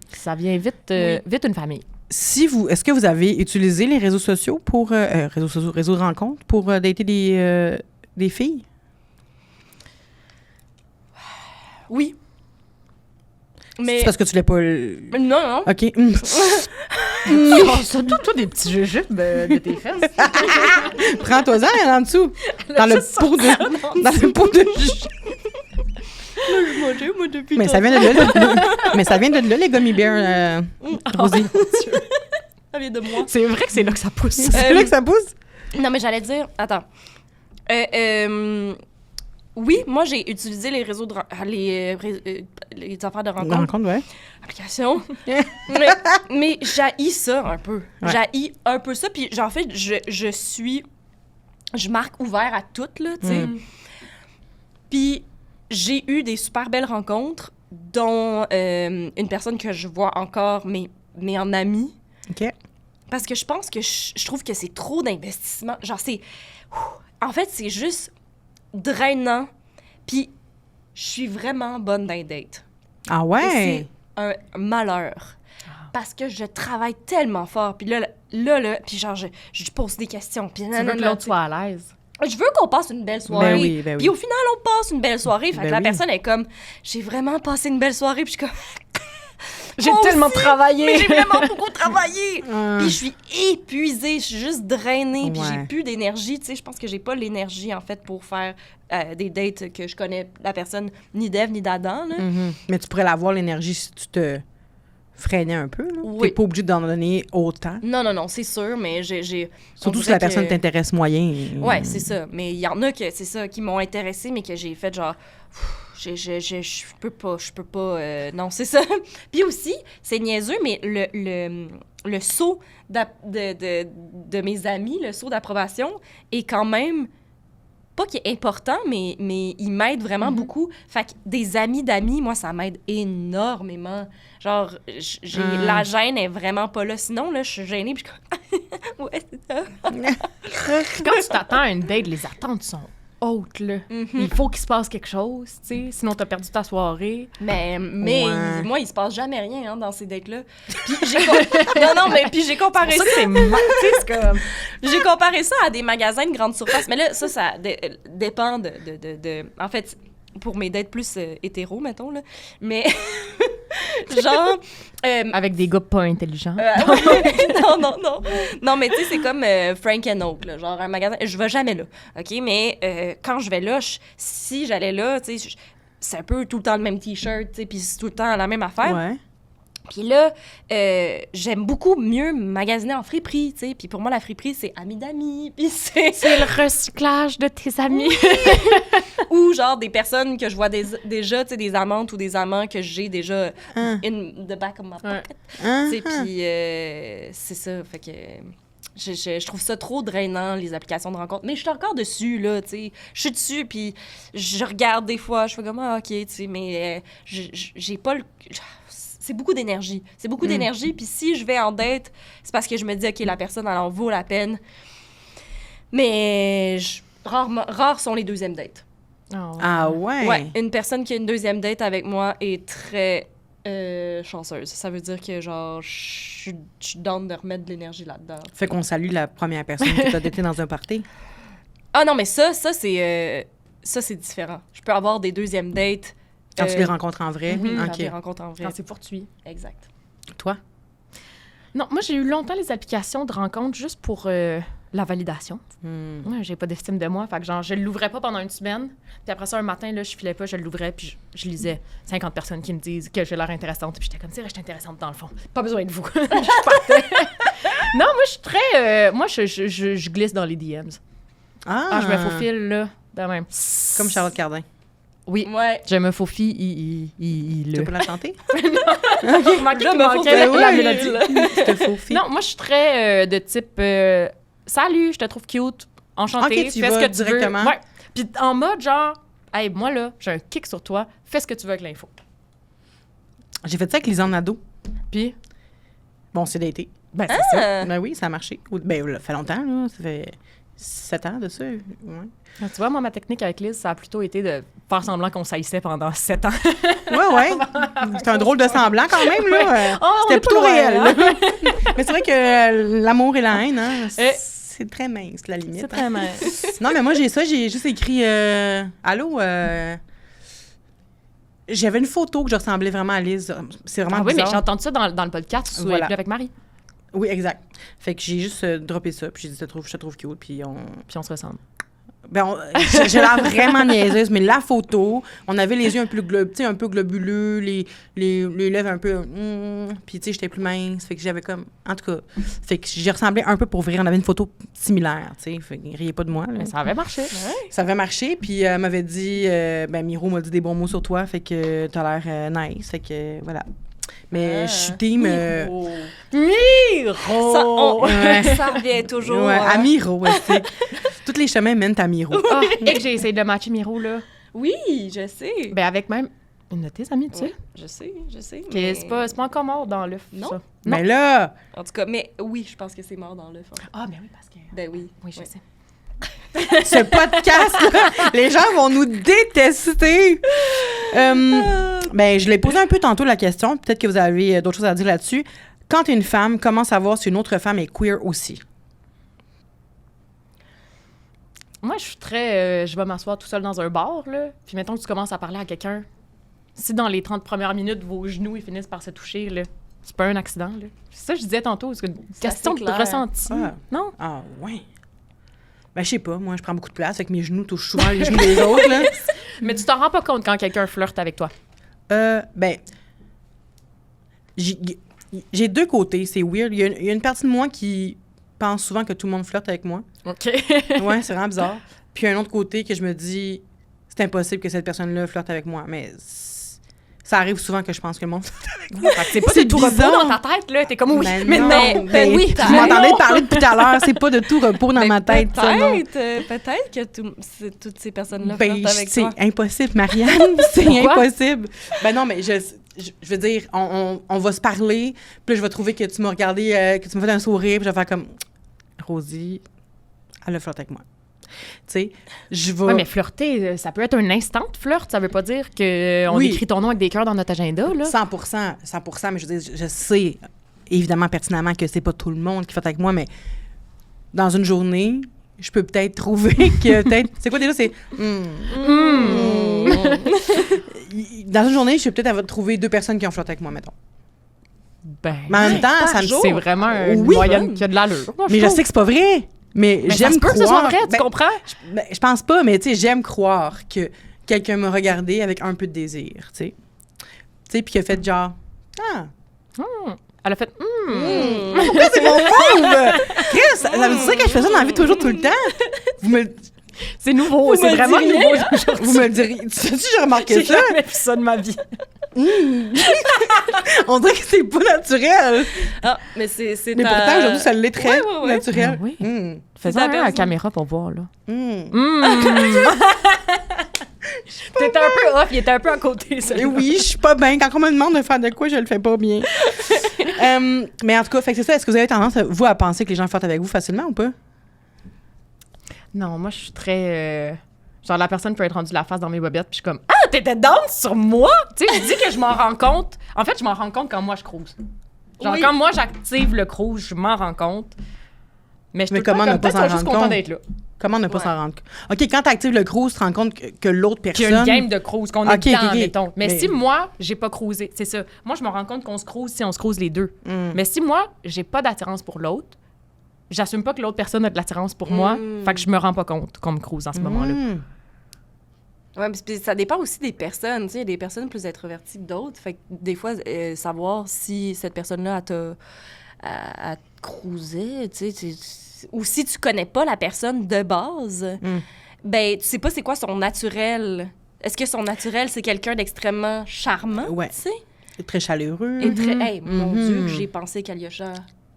ça vient vite, vite une famille. Est-ce que vous avez utilisé les réseaux sociaux pour réseaux de rencontres pour dater des filles? Oui. Mais... C'est parce que tu l'as pas... Non. OK. Oh, ça, toi, des petits jujubes de tes fesses. Prends-toi-en, il y en a en dessous. Dans le pot de jus. Je mangeais, moi, depuis Mais ça vient de là. Mais ça vient de là, les gummy bears, Rosie. Ça vient de moi. C'est vrai que c'est là que ça pousse. C'est là que ça pousse? Non, mais j'allais dire... Attends. Oui, moi, j'ai utilisé les réseaux de... les affaires de rencontre. Rencontre, ouais. Application. mais j'haïs ça un peu. Ouais. J'haïs un peu ça. Puis, en fait, je marque ouvert à tout, là, tu sais. Puis, j'ai eu des super belles rencontres, dont une personne que je vois encore, mais en amie. OK. Parce que je pense que je trouve que c'est trop d'investissement. Genre, en fait, c'est juste drainant. Puis, je suis vraiment bonne dans les dates. Ah Et ouais? c'est un malheur. Parce que je travaille tellement fort. Puis là, puis genre, je pose des questions. Puis Tu veux que l'autre soit à l'aise. Je veux qu'on passe une belle soirée. Ben oui. Puis au final, on passe une belle soirée. Fait que la oui. personne est comme, j'ai vraiment passé une belle soirée. Puis je suis comme, J'ai moi tellement aussi, travaillé. mais j'ai vraiment beaucoup travaillé. Puis je suis épuisée, je suis juste drainée, puis Ouais. j'ai plus d'énergie. Tu sais, je pense que j'ai pas l'énergie, en fait, pour faire des dates que je connais la personne ni d'Ève ni d'Adam. Là. Mais tu pourrais l'avoir, l'énergie, si tu te freinais un peu. Là. Oui. T'es pas obligé d'en donner autant. Non, c'est sûr, mais j'ai... Surtout on si la dirait personne que- t'intéresse moyen. Ouais, c'est ça. Mais il y en a que c'est ça qui m'ont intéressée, mais que j'ai fait genre... Je peux pas... non, c'est ça. Puis aussi, c'est niaiseux, mais le saut de mes amis, le saut d'approbation, est quand même... Pas qu'il est important, mais il m'aide vraiment beaucoup. Fait que des amis d'amis, moi, ça m'aide énormément. Genre, la gêne est vraiment pas là. Sinon, là, je suis gênée, puis je suis comme... ouais, c'est ça. Quand tu t'attends à une date, les attentes sont hautes, là. Il faut qu'il se passe quelque chose, tu sais. Sinon, t'as perdu ta soirée. Mais Ouais. moi, il se passe jamais rien dans ces dates-là. Puis puis j'ai comparé C'est pour ça. ça que c'est tu sais, c'est comme... J'ai comparé ça à des magasins de grande surface. Mais là, ça dépend de... En fait, pour mes dates plus hétéros, mettons, là. Mais, genre... Avec des gars pas intelligents. non. Non, mais tu sais, c'est comme Frank and Oak, là, genre un magasin. Je vais jamais là, OK? Mais quand je vais là, si j'allais là, tu sais, c'est un peu tout le temps le même T-shirt, tu sais, puis c'est tout le temps la même affaire. Ouais. Puis là, j'aime beaucoup mieux magasiner en friperie, tu sais. Puis pour moi, la friperie, c'est amis d'amis, puis c'est... C'est le recyclage de tes amis. Ou genre des personnes que je vois déjà, tu sais, des amantes ou des amants que j'ai déjà in the back of my pocket. Tu sais, puis c'est ça, fait que... Je trouve ça trop drainant, les applications de rencontres. Mais je suis encore dessus, là, tu sais. Je suis dessus, puis je regarde des fois, je fais comme, OK, tu sais, mais j'ai pas le... C'est beaucoup d'énergie. C'est beaucoup d'énergie, puis si je vais en date, c'est parce que je me dis, OK, la personne, elle en vaut la peine. Mais rares sont les deuxièmes dates. Ah ouais? Ouais, une personne qui a une deuxième date avec moi est très chanceuse. Ça veut dire que, genre, je suis down de remettre de l'énergie là-dedans. Fait qu'on salue la première personne qui t'a daté dans un party. Ah non, mais ça c'est différent. Je peux avoir des deuxièmes dates. Quand tu les rencontres en vrai? Oui, quand OK. je les rencontre en vrai. Quand c'est fortuit. Exact. Toi? Non, moi, j'ai eu longtemps les applications de rencontres juste pour La validation. Ouais, j'ai pas d'estime de moi. Fait que genre, je l'ouvrais pas pendant une semaine. Puis après ça, un matin, là, je filais pas, je l'ouvrais, puis je lisais 50 personnes qui me disent que j'ai l'air intéressante. Puis j'étais comme, je suis intéressante dans le fond. Pas besoin de vous. Je partais. Non, moi, je suis très... moi, je glisse dans les DMs. Ah, je me faufile, là, de même. Comme Charlotte Cardin. Oui, Ouais. je me faufile, Tu peux la chanter? Vous manquez qu'il manquait la mélodie. Tu te faufiles. Non, moi, je suis très de type salut, je te trouve cute, enchantée, Ok, tu fais ce vas que tu directement. veux. Ouais. Puis en mode genre, hey, moi là, j'ai un kick sur toi, fais ce que tu veux avec l'info. J'ai fait ça avec Lisanne Nadeau. Puis, Bon, c'est d'été. ben, c'est ça. Ben oui, ça a marché. Ben, ça fait longtemps, là. Ça fait 7 ans de ça. Ouais. Tu vois, moi, ma technique avec Liz, ça a plutôt été de faire semblant qu'on saillissait pendant 7 ans. Ouais. C'était un drôle de semblant quand même, là. Oh, on C'était est pas plutôt loin, réel. hein? là. Mais c'est vrai que l'amour et la haine, hein, Eh. c'est très mince, la limite. C'est très mince. Non, mais moi, j'ai juste écrit allô, j'avais une photo que je ressemblais vraiment à Liz. C'est vraiment Ah oui, mais bizarre. j'ai entendu ça dans le podcast où Voilà. elle est avec Marie. Oui, exact. Fait que j'ai juste droppé ça, puis j'ai dit, je te trouve cute, puis Puis on se ressemble. j'ai l'air vraiment niaiseuse, mais la photo, on avait les yeux un peu, un peu globuleux, les lèvres un peu... puis tu sais, j'étais plus mince, fait que j'avais comme... En tout cas, fait que j'ai ressemblé un peu pour vrai. On avait une photo similaire, tu sais, fait qu'il riait pas de moi. Là. Mais ça avait marché. Ça avait marché, puis elle m'avait dit... Miro m'a dit des bons mots sur toi, fait que t'as l'air nice, fait que voilà. Mais je suis team... Miro! Ouais. Ça revient toujours. Ouais, à Miro, ouais, c'est... Tous les chemins mènent à Miro. Ah, et que j'ai essayé de matcher Miro, là. Oui, je sais. Ben, avec même une de tes amies, tu sais. Ouais, je sais. Que mais- c'est pas encore mort dans l'œuf, Non. ça. Mais là... En tout cas, mais oui, je pense que c'est mort dans l'œuf. hein. Ah, ben oui, parce que... Ben oui. Oui, je Ouais. sais. Ce podcast-là, les gens vont nous détester. Ben, je l'ai posé un peu tantôt la question. Peut-être que vous avez d'autres choses à dire là-dessus. Quand une femme, comment savoir si une autre femme est queer aussi? Moi, je suis très... je vais m'asseoir tout seul dans un bar, là. Puis mettons que tu commences à parler à quelqu'un. Si dans les 30 premières minutes, vos genoux ils finissent par se toucher, là, c'est pas un accident, là. C'est ça que je disais tantôt. C'est une C'est question assez de clair. ressenti. Ah. Non? Ah, ouais. Ben, je sais pas. Moi, je prends beaucoup de place. Fait que mes genoux touchent souvent les genoux des autres, là. Mais tu t'en rends pas compte quand quelqu'un flirte avec toi. Ben, j'ai deux côtés. C'est weird. Il y a une partie de moi qui pense souvent que tout le monde flirte avec moi. OK. Ouais, c'est vraiment bizarre. Puis il y a un autre côté que je me dis, c'est impossible que cette personne-là flirte avec moi. Mais ça arrive souvent que je pense que le monde flirte avec moi. C'est pas C'est de tout repos bizarre. dans ta tête, là. T'es comme, oui, Mais mais non, non. ben oui, vous m'entendez parler depuis tout à l'heure. C'est pas de tout repos dans Ben, ma tête, ça, non. peut-être que toutes ces personnes-là Ben, flirtent avec c'est toi. impossible, Marianne. C'est Pourquoi? impossible. Ben non, mais je veux dire, on va se parler, puis là, je vais trouver que tu m'as regardé, que tu m'as fait un sourire, puis je vais faire comme, Rosie, elle a flirté avec moi. Tu sais, je vais... Ouais, mais flirter, ça peut être un instant de flirt. Ça veut pas dire qu'on Oui. écrit ton nom avec des cœurs dans notre agenda, là. 100%, mais je veux dire, je sais évidemment pertinemment que c'est pas tout le monde qui flirte avec moi, mais dans une journée, je peux peut-être trouver que peut-être... C'est quoi déjà? C'est... Dans une journée, je peux peut-être trouver 2 personnes qui ont flirté avec moi, mettons. Ben, Mais en même temps, par ça me... jour. c'est vraiment une Oui. moyenne qui a de l'allure. moi, Mais je trouve. sais que c'est pas vrai. Mais Mais j'aime ça se peut croire... que ce soit vrai, tu Ben, comprends? je pense pas, mais tu sais, j'aime croire que quelqu'un m'a regardé avec un peu de désir, tu sais. Tu sais, puis qu'il a fait genre... Ah, Elle a fait, pourquoi c'est mon move? Chris, ça veut dire que je fais ça dans la vie toujours, tout le temps? Vous me, c'est nouveau, c'est me vraiment diriez- nouveau. vous me le diriez. Tu sais, j'ai remarqué J'ai ça. jamais vu ça de ma vie. On dirait que c'est pas naturel. Ah, mais c'est Mais ta- pourtant, aujourd'hui, ça l'est très Ouais. naturel. Ah oui. Mm. Faisons ta un à la personne. caméra pour voir, là. Mm. T'étais un peu off, il était un peu à côté, ça. Et oui, je suis pas bien. Quand on me demande de faire de quoi, je le fais pas bien. Mais en tout cas, fait que c'est ça. Est-ce que vous avez tendance, vous, à penser que les gens flirtent avec vous facilement ou pas? Non, moi, je suis très... genre, la personne peut être rendue la face dans mes bobettes, puis je suis comme « Ah, t'étais down sur moi? » Tu sais, je dis que je m'en rends compte. En fait, je m'en rends compte quand moi, je cruise. Genre, Oui. quand moi, j'active le cruise, je m'en rends compte. Mais je Mais suis tout le comment temps ne comme, pas peut-être s'en juste rendre content compte? d'être là. Comment ne pas Ouais. s'en rendre compte? OK, quand tu actives le cruise, tu te rends compte que l'autre Qu'il y personne... a une game de cruise, qu'on est Ok, dedans, ok, ok. mettons. Mais Mais- si moi, j'ai pas cruisé, c'est ça. Moi, je me rends compte qu'on se cruise si on se cruise les deux. Mm. Mais si moi, j'ai pas d'attirance pour l'autre, j'assume pas que l'autre personne a de l'attirance pour moi. Fait que je me rends pas compte qu'on me crouse en ce moment-là. Ouais, puis ça dépend aussi des personnes. Tu sais, il y a des personnes plus introverties que d'autres. Fait que des fois, savoir si cette personne-là, elle te cruisait, tu sais, ou si tu connais pas la personne de base, ben, tu sais pas c'est quoi son naturel. Est-ce que son naturel, c'est quelqu'un d'extrêmement charmant, Ouais. tu sais? Très chaleureux. Et très... Hey, mon Dieu, que j'ai pensé qu'Alyosha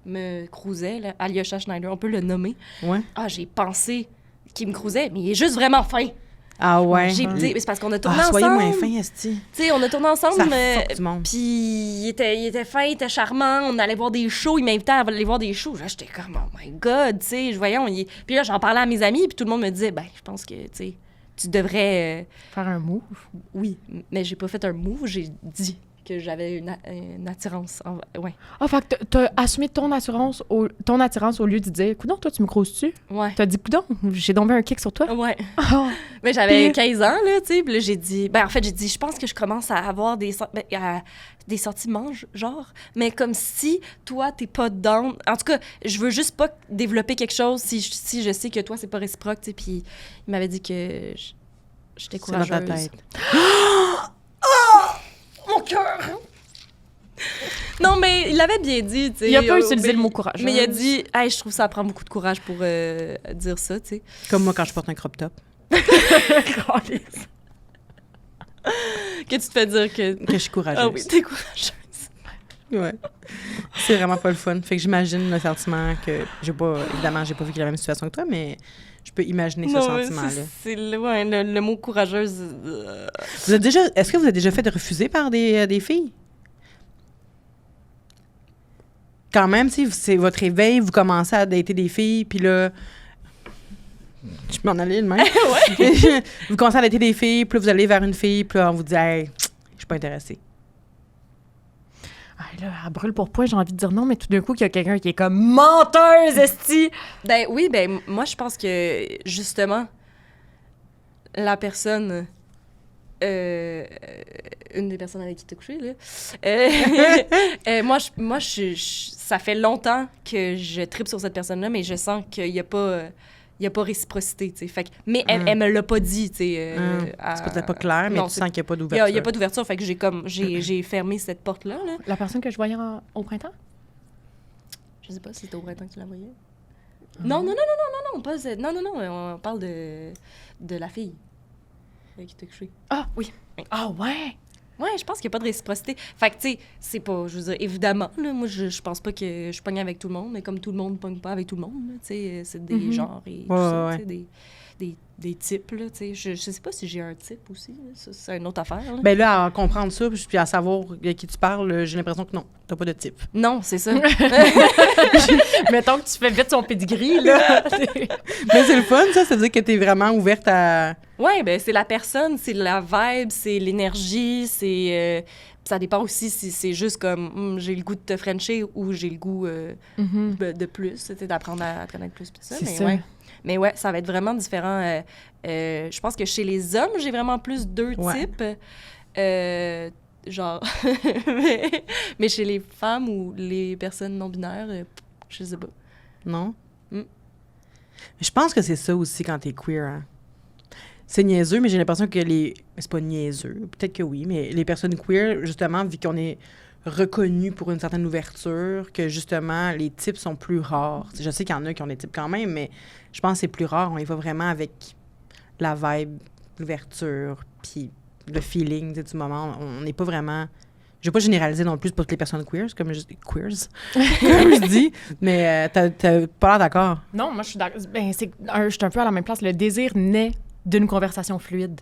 me cruisait, là. Alyosha Schneider, on peut le nommer. Ouais. Ah, j'ai pensé qu'il me cruisait, mais il est juste vraiment fin. Ah ouais. C'est parce qu'on a tourné Soyez ensemble. moins fin, esti. Tu sais, on a tourné ensemble, Ça fuck du monde. puis il était fin, il était charmant, on allait voir des shows, il m'invitait à aller voir des shows. Là, j'étais comme, oh my God, tu sais, voyons. Puis là, j'en parlais à mes amis, puis tout le monde me disait, ben, je pense que, tu sais, tu devrais... Faire un move. Oui, mais j'ai pas fait un move, j'ai dit que j'avais une attirance. Ouais. Ah, fait que t'as assumé ton attirance au lieu de dire, coudonc, toi, tu me croses-tu? Ouais. T'as dit, coudonc, j'ai tombé un kick sur toi? Ouais. Ah. Mais j'avais 15 ans, là, tu sais, puis là, j'ai dit... Ben, en fait, j'ai dit, je pense que je commence à avoir des sentiments, genre, mais comme si, toi, t'es pas down. En tout cas, je veux juste pas développer quelque chose si je sais que toi, c'est pas réciproque, tu sais, puis il m'avait dit que j'étais C'est dans courageuse. ta tête. Mon cœur! Non, mais il l'avait bien dit, tu sais. Il a pas utilisé le mot courage. Mais il a dit, hey, je trouve que ça prend beaucoup de courage pour dire ça, tu sais. Comme moi quand je porte un crop top. Que tu te fais dire que... Que je suis courageuse. Ah oui, t'es courageuse. Ouais. C'est vraiment pas le fun. Fait que j'imagine le sentiment que évidemment, j'ai pas vécu la même situation que toi, mais je peux imaginer ce sentiment-là. C'est le mot courageuse. Est-ce que vous avez déjà fait refuser par des filles? Quand même, si c'est votre réveil, vous commencez à dater des filles, puis là... Je m'en allais le même. Vous commencez à dater des filles, puis là, vous allez vers une fille, puis là, on vous dit « Hey, je suis pas intéressée. » Ah, là, elle brûle pour point, j'ai envie de dire non, mais tout d'un coup, il y a quelqu'un qui est comme menteuse, esti! Ben oui, ben moi, je pense que, justement, la personne... une des personnes avec qui t'as couché, là. Moi, ça fait longtemps que je tripe sur cette personne-là, mais je sens qu'il n'y a pas réciprocité, tu sais. Fait que, mais elle me l'a pas dit, tu sais. C'est peut-être pas clair, mais non, tu sens qu'il n'y a pas Il d'ouverture. n'y a pas d'ouverture, fait que j'ai fermé cette porte-là, là. La personne que je voyais au printemps? Je sais pas si c'était au printemps que tu la voyais. Non, on parle de la fille avec qui t'as couché. Ah, oui. Ah, ouais! Ouais, je pense qu'il n'y a pas de réciprocité. Fait que, tu sais, c'est pas, je veux dire, évidemment, là, moi, je pense pas que je pogne avec tout le monde, mais comme tout le monde pogne pas avec tout le monde, là, tu sais, c'est des genres et tout ça, tu sais, des types, là, tu sais. Je sais pas si j'ai un type aussi, là, ça, c'est une autre affaire, là. Ben là, à comprendre ça, puis à savoir de qui tu parles, j'ai l'impression que non, t'as pas de type. Non, c'est ça. Mettons que tu fais vite son pedigree, là. Mais c'est le fun, ça, c'est-à-dire que t'es vraiment ouverte à... Ouais, ben c'est la personne, c'est la vibe, c'est l'énergie, c'est... ça dépend aussi si c'est juste comme j'ai le goût de te frencher ou j'ai le goût de plus, c'était d'apprendre à te connaître plus, pis ça. C'est Mais ça. ouais. Mais ouais, ça va être vraiment différent. Je pense que chez les hommes, j'ai vraiment plus deux types. Genre... mais chez les femmes ou les personnes non-binaires, je sais pas. Non? Je pense que c'est ça aussi quand t'es queer, hein. C'est niaiseux, mais j'ai l'impression que c'est pas niaiseux, peut-être que oui, mais les personnes queer, justement, vu qu'on est reconnus pour une certaine ouverture, que justement, les types sont plus rares. Je sais qu'il y en a qui ont des types quand même, mais je pense que c'est plus rare. On y va vraiment avec la vibe, l'ouverture, puis le feeling du moment. On n'est pas vraiment... Je vais pas généraliser non plus pour toutes les personnes queers, comme je dis, mais t'as pas l'air d'accord. Non, moi, je suis d'accord. Ben, je suis un peu à la même place. Le désir naît d'une conversation fluide.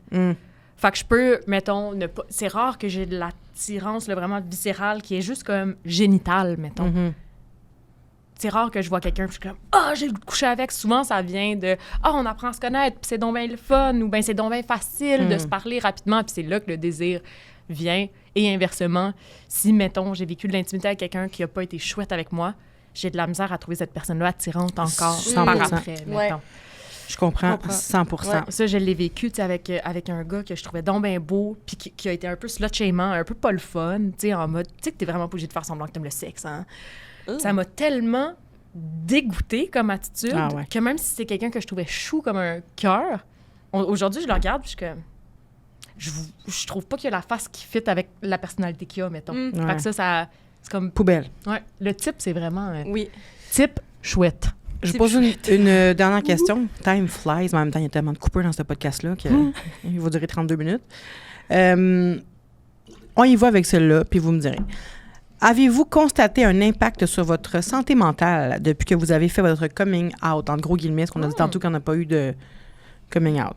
Fait que je peux, mettons, ne pas... C'est rare que j'ai de l'attirance là, vraiment viscérale qui est juste comme génitale, mettons. C'est rare que je vois quelqu'un puis je suis comme « Ah, j'ai le goût de coucher avec ». Souvent, ça vient de « Ah, on apprend à se connaître, puis c'est donc bien le fun » ou « Ben c'est donc bien facile de se parler rapidement ». Puis c'est là que le désir vient. Et inversement, si, mettons, j'ai vécu de l'intimité avec quelqu'un qui n'a pas été chouette avec moi, j'ai de la misère à trouver cette personne-là attirante encore 100%. par après, Ouais. mettons. Je comprends 100%. Ouais. Ça, je l'ai vécu, tu sais, avec un gars que je trouvais donc bien beau, puis qui a été un peu slut-shamant, un peu pas le fun, tu sais, en mode, tu sais que t'es vraiment pas obligé de faire semblant que t'aimes le sexe, hein. Ça m'a tellement dégoûté comme attitude, Ah ouais. que même si c'est quelqu'un que je trouvais chou comme un cœur, aujourd'hui, je le regarde puis je suis comme... Je trouve pas qu'il y a la face qui fit avec la personnalité qu'il a, mettons. Mm. Fait Ouais. que ça... C'est comme... Poubelle. Ouais, le type, c'est vraiment... Oui. type chouette. Je C'est pose une dernière question. Time flies. Mais en même temps, il y a tellement de coupeurs dans ce podcast-là qu'il va durer 32 minutes. On y va avec celle-là, puis vous me direz. Avez-vous constaté un impact sur votre santé mentale depuis que vous avez fait votre coming out, en gros guillemets, parce qu'on a dit tantôt qu'on n'a pas eu de coming out?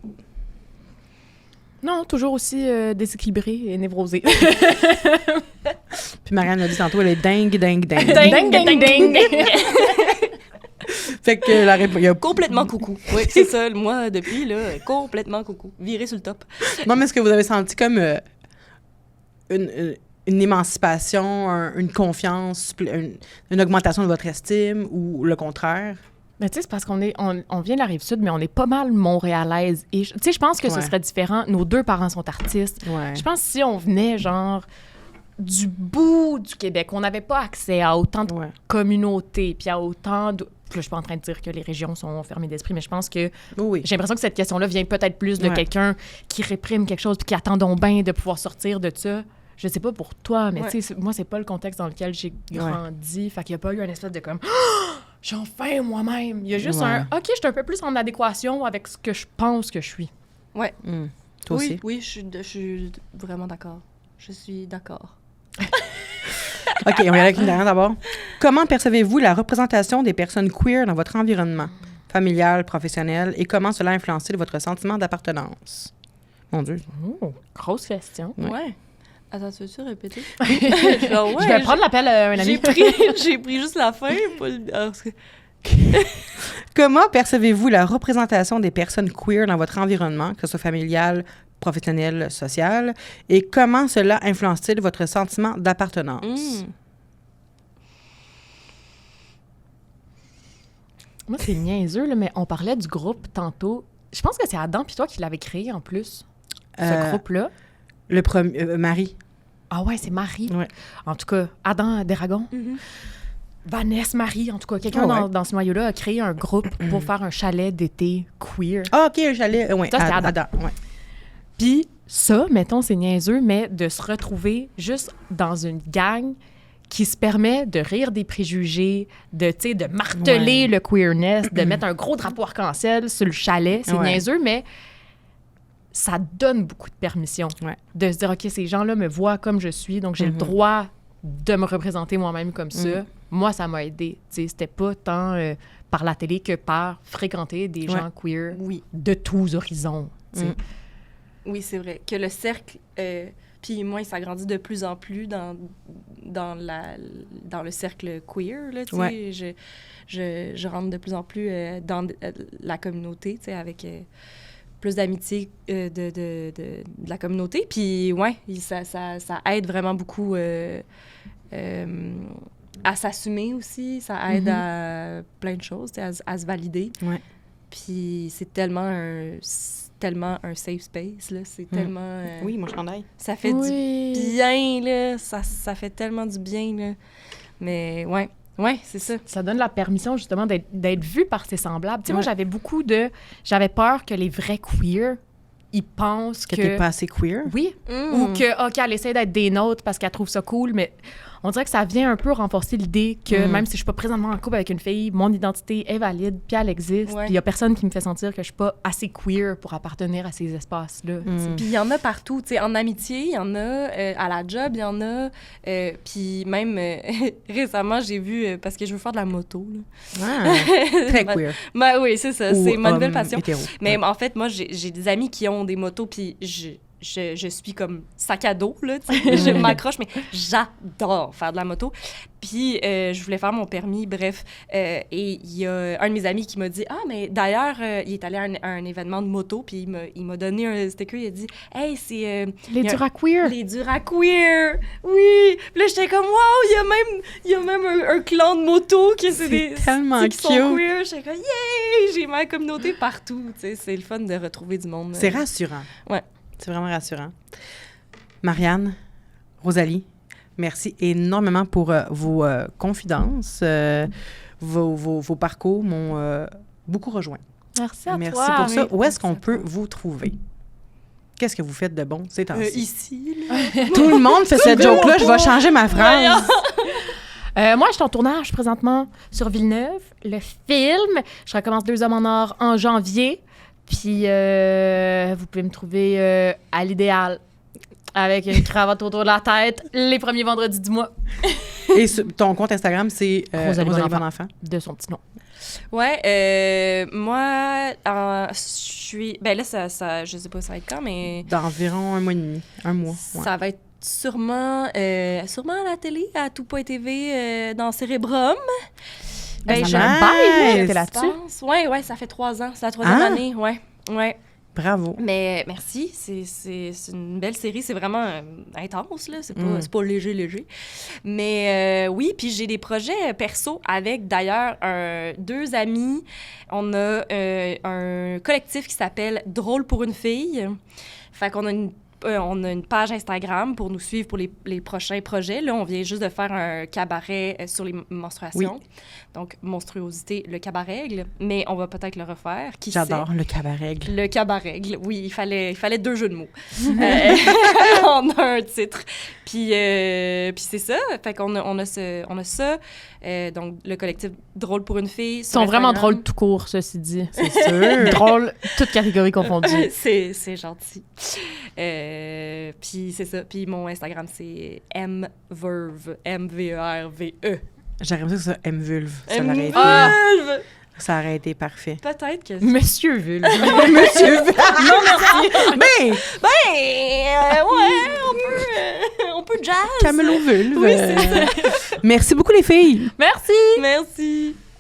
Non, toujours aussi déséquilibré et névrosé. Puis Marianne l'a dit tantôt, elle est dingue. ding, ding, ding, ding! Fait que la réponse... Complètement coucou. Oui, c'est ça. Moi, depuis, là, complètement coucou. Viré sur le top. Non, mais est-ce que vous avez senti comme une émancipation, une confiance, une augmentation de votre estime ou le contraire? Mais tu sais, c'est parce qu'on vient de la Rive-Sud, mais on est pas mal montréalaise. Et tu sais, je pense que ce Ouais. serait différent. Nos deux parents sont artistes. Ouais. Je pense que si on venait, genre, du bout du Québec, on n'avait pas accès à autant de Ouais. communautés, puis à autant de... Puis là, je suis pas en train de dire que les régions sont fermées d'esprit, mais je pense que Oui. j'ai l'impression que cette question-là vient peut-être plus de Ouais. quelqu'un qui réprime quelque chose puis qui attend donc bien de pouvoir sortir de ça. Je sais pas pour toi, mais Ouais. tu sais, moi, c'est pas le contexte dans lequel j'ai grandi. Fait qu'il y a pas eu un espèce de comme « J'ai enfin moi-même! » Il y a juste Ouais. un « OK, je suis un peu plus en adéquation avec ce que je pense que je suis. Ouais. Toi oui, aussi? oui, je suis vraiment d'accord. Je suis d'accord. OK, on va y aller avec une dernière d'abord. Comment percevez-vous la représentation des personnes queer dans votre environnement familial, professionnel, et comment cela a influencé votre sentiment d'appartenance? Mon Dieu. » Oh, grosse question. Ouais. Ouais. Attends, tu veux-tu répéter? Genre, ouais, je vais prendre l'appel à un ami. J'ai pris juste la fin. Parce que... Comment percevez-vous la représentation des personnes queer dans votre environnement, que ce soit familial, professionnel, social, et comment cela influence-t-il votre sentiment d'appartenance? Moi, c'est niaiseux, là, mais on parlait du groupe tantôt. Je pense que c'est Adam puis toi qui l'avez créé en plus, ce groupe-là. Le premier, Marie. Ah ouais, c'est Marie. Ouais. En tout cas, Adam Desragons. Vanessa Marie, en tout cas, quelqu'un Ah ouais. dans ce noyau-là a créé un groupe pour faire un chalet d'été queer. Ah, OK, j'allais... Oui, Ça, c'était Adam. ouais. Puis ça, mettons, c'est niaiseux, mais de se retrouver juste dans une gang qui se permet de rire des préjugés, de, tu sais, de marteler Ouais. le queerness, de mettre un gros drapeau arc-en-ciel sur le chalet. C'est Ouais. niaiseux, mais ça donne beaucoup de permission. Ouais. De se dire, OK, ces gens-là me voient comme je suis, donc j'ai le droit de me représenter moi-même comme ça. Moi, ça m'a aidé. Tu sais, c'était pas tant par la télé que par fréquenter des gens queer Oui. de tous horizons. Tu sais. Oui, c'est vrai. Que le cercle, puis moi, il s'agrandit de plus en plus dans le cercle queer, là, tu sais. Ouais. Je rentre de plus en plus dans la communauté, tu sais, avec plus d'amitié de la communauté. Puis, ouais, ça aide vraiment beaucoup à s'assumer aussi. Ça aide à plein de choses, tu sais, à se valider. Ouais. Puis c'est tellement un safe space, là. C'est tellement... Oui, mon chandail. Ça fait Oui. du bien, là. Ça fait tellement du bien, là. Mais ouais, c'est ça. Ça donne la permission, justement, d'être vu par ses semblables. Tu sais, moi, Ouais. j'avais peur que les vrais queer, ils pensent Que que... t'es pas assez queer? Oui. Ou que, OK, elle essaie d'être des nôtres parce qu'elle trouve ça cool, mais on dirait que ça vient un peu renforcer l'idée que même si je suis pas présentement en couple avec une fille, mon identité est valide, puis elle existe, Ouais. puis il y a personne qui me fait sentir que je suis pas assez queer pour appartenir à ces espaces-là. tu sais. Puis il y en a partout, tu sais, en amitié, il y en a, à la job, il y en a, puis même récemment, j'ai vu, parce que je veux faire de la moto, là. Ah, très queer. Ben oui, c'est ça, Ou c'est ma nouvelle homme passion. hétéro. Mais Ouais. en fait, moi, j'ai des amis qui ont des motos, puis je suis comme sac à dos, là, tu sais. Je m'accroche, mais j'adore faire de la moto. Puis, je voulais faire mon permis, bref. Et il y a un de mes amis qui m'a dit « Ah, mais d'ailleurs, il est allé à un événement de moto, puis il m'a donné un sticker, il a dit « Hey, c'est... Les il y a- durs queer. les Dura Queer! Oui! Puis là, j'étais comme, wow, il y a même un clan de motos qui, C'est tellement qui sont cute. queer. J'étais comme, yay! J'ai ma communauté partout. Tu sais, c'est le fun de retrouver du monde. C'est rassurant. Ouais. C'est vraiment rassurant. Marianne, Rosalie, merci énormément pour vos confidences, vos parcours m'ont beaucoup rejoint. Merci à Merci toi. pour ça. Oui. Où est-ce qu'on peut vous trouver? Qu'est-ce que vous faites de bon ces temps-ci? Ici, Tout le monde fait cette joke-là. Je vais changer ma phrase. Moi, je suis en tournage présentement sur Villeneuve, le film. Je recommence 2 hommes en or en janvier. Puis, vous pouvez me trouver à l'idéal avec une cravate autour de la tête les premiers vendredis du mois. Et ton compte Instagram, c'est Rosalie Rosalie Bonenfant. Bonenfant. De son petit nom. Ouais, moi, je suis... Ben là, ça, je sais pas ça va être quand, mais D'environ 1 mois et demi. 1 mois. Ouais. ça va être sûrement à la télé, à Tout.tv, dans Cérébrum. Ben, nice. je Bye, t'es là-dessus. pense. Ouais, ça fait 3 ans. C'est la 3e année, ouais. Bravo. Mais merci, c'est une belle série, c'est vraiment intense, là, c'est pas léger. Mais oui, puis j'ai des projets perso avec, d'ailleurs, 2 amis. On a un collectif qui s'appelle Drôle pour une fille. Fait qu'on a une page Instagram pour nous suivre pour les prochains projets. Là, on vient juste de faire un cabaret sur les menstruations. Oui. Donc, monstruosité, le cabaret-règle. Mais on va peut-être le refaire. Qui J'adore le cabaret. le cabaret-règle, oui, il fallait 2 jeux de mots en un titre. Puis c'est ça, fait qu'on a ça. Donc, le collectif Drôle pour une fille. Ils sont vraiment drôles tout court, ceci dit. C'est sûr. Drôles, toutes catégories confondues. c'est gentil. Puis c'est ça. Puis mon Instagram, c'est mverve, M-V-E-R-V-E. J'aimerais ça que ça M-vulve. Ça aurait été, Mverve! ça aurait été parfait. Peut-être que... Monsieur Vulve. Monsieur Non, merci. Mais ouais, on peut jazz. Camelo Vulve. Oui, c'est ça. Merci beaucoup, les filles. Merci! Merci.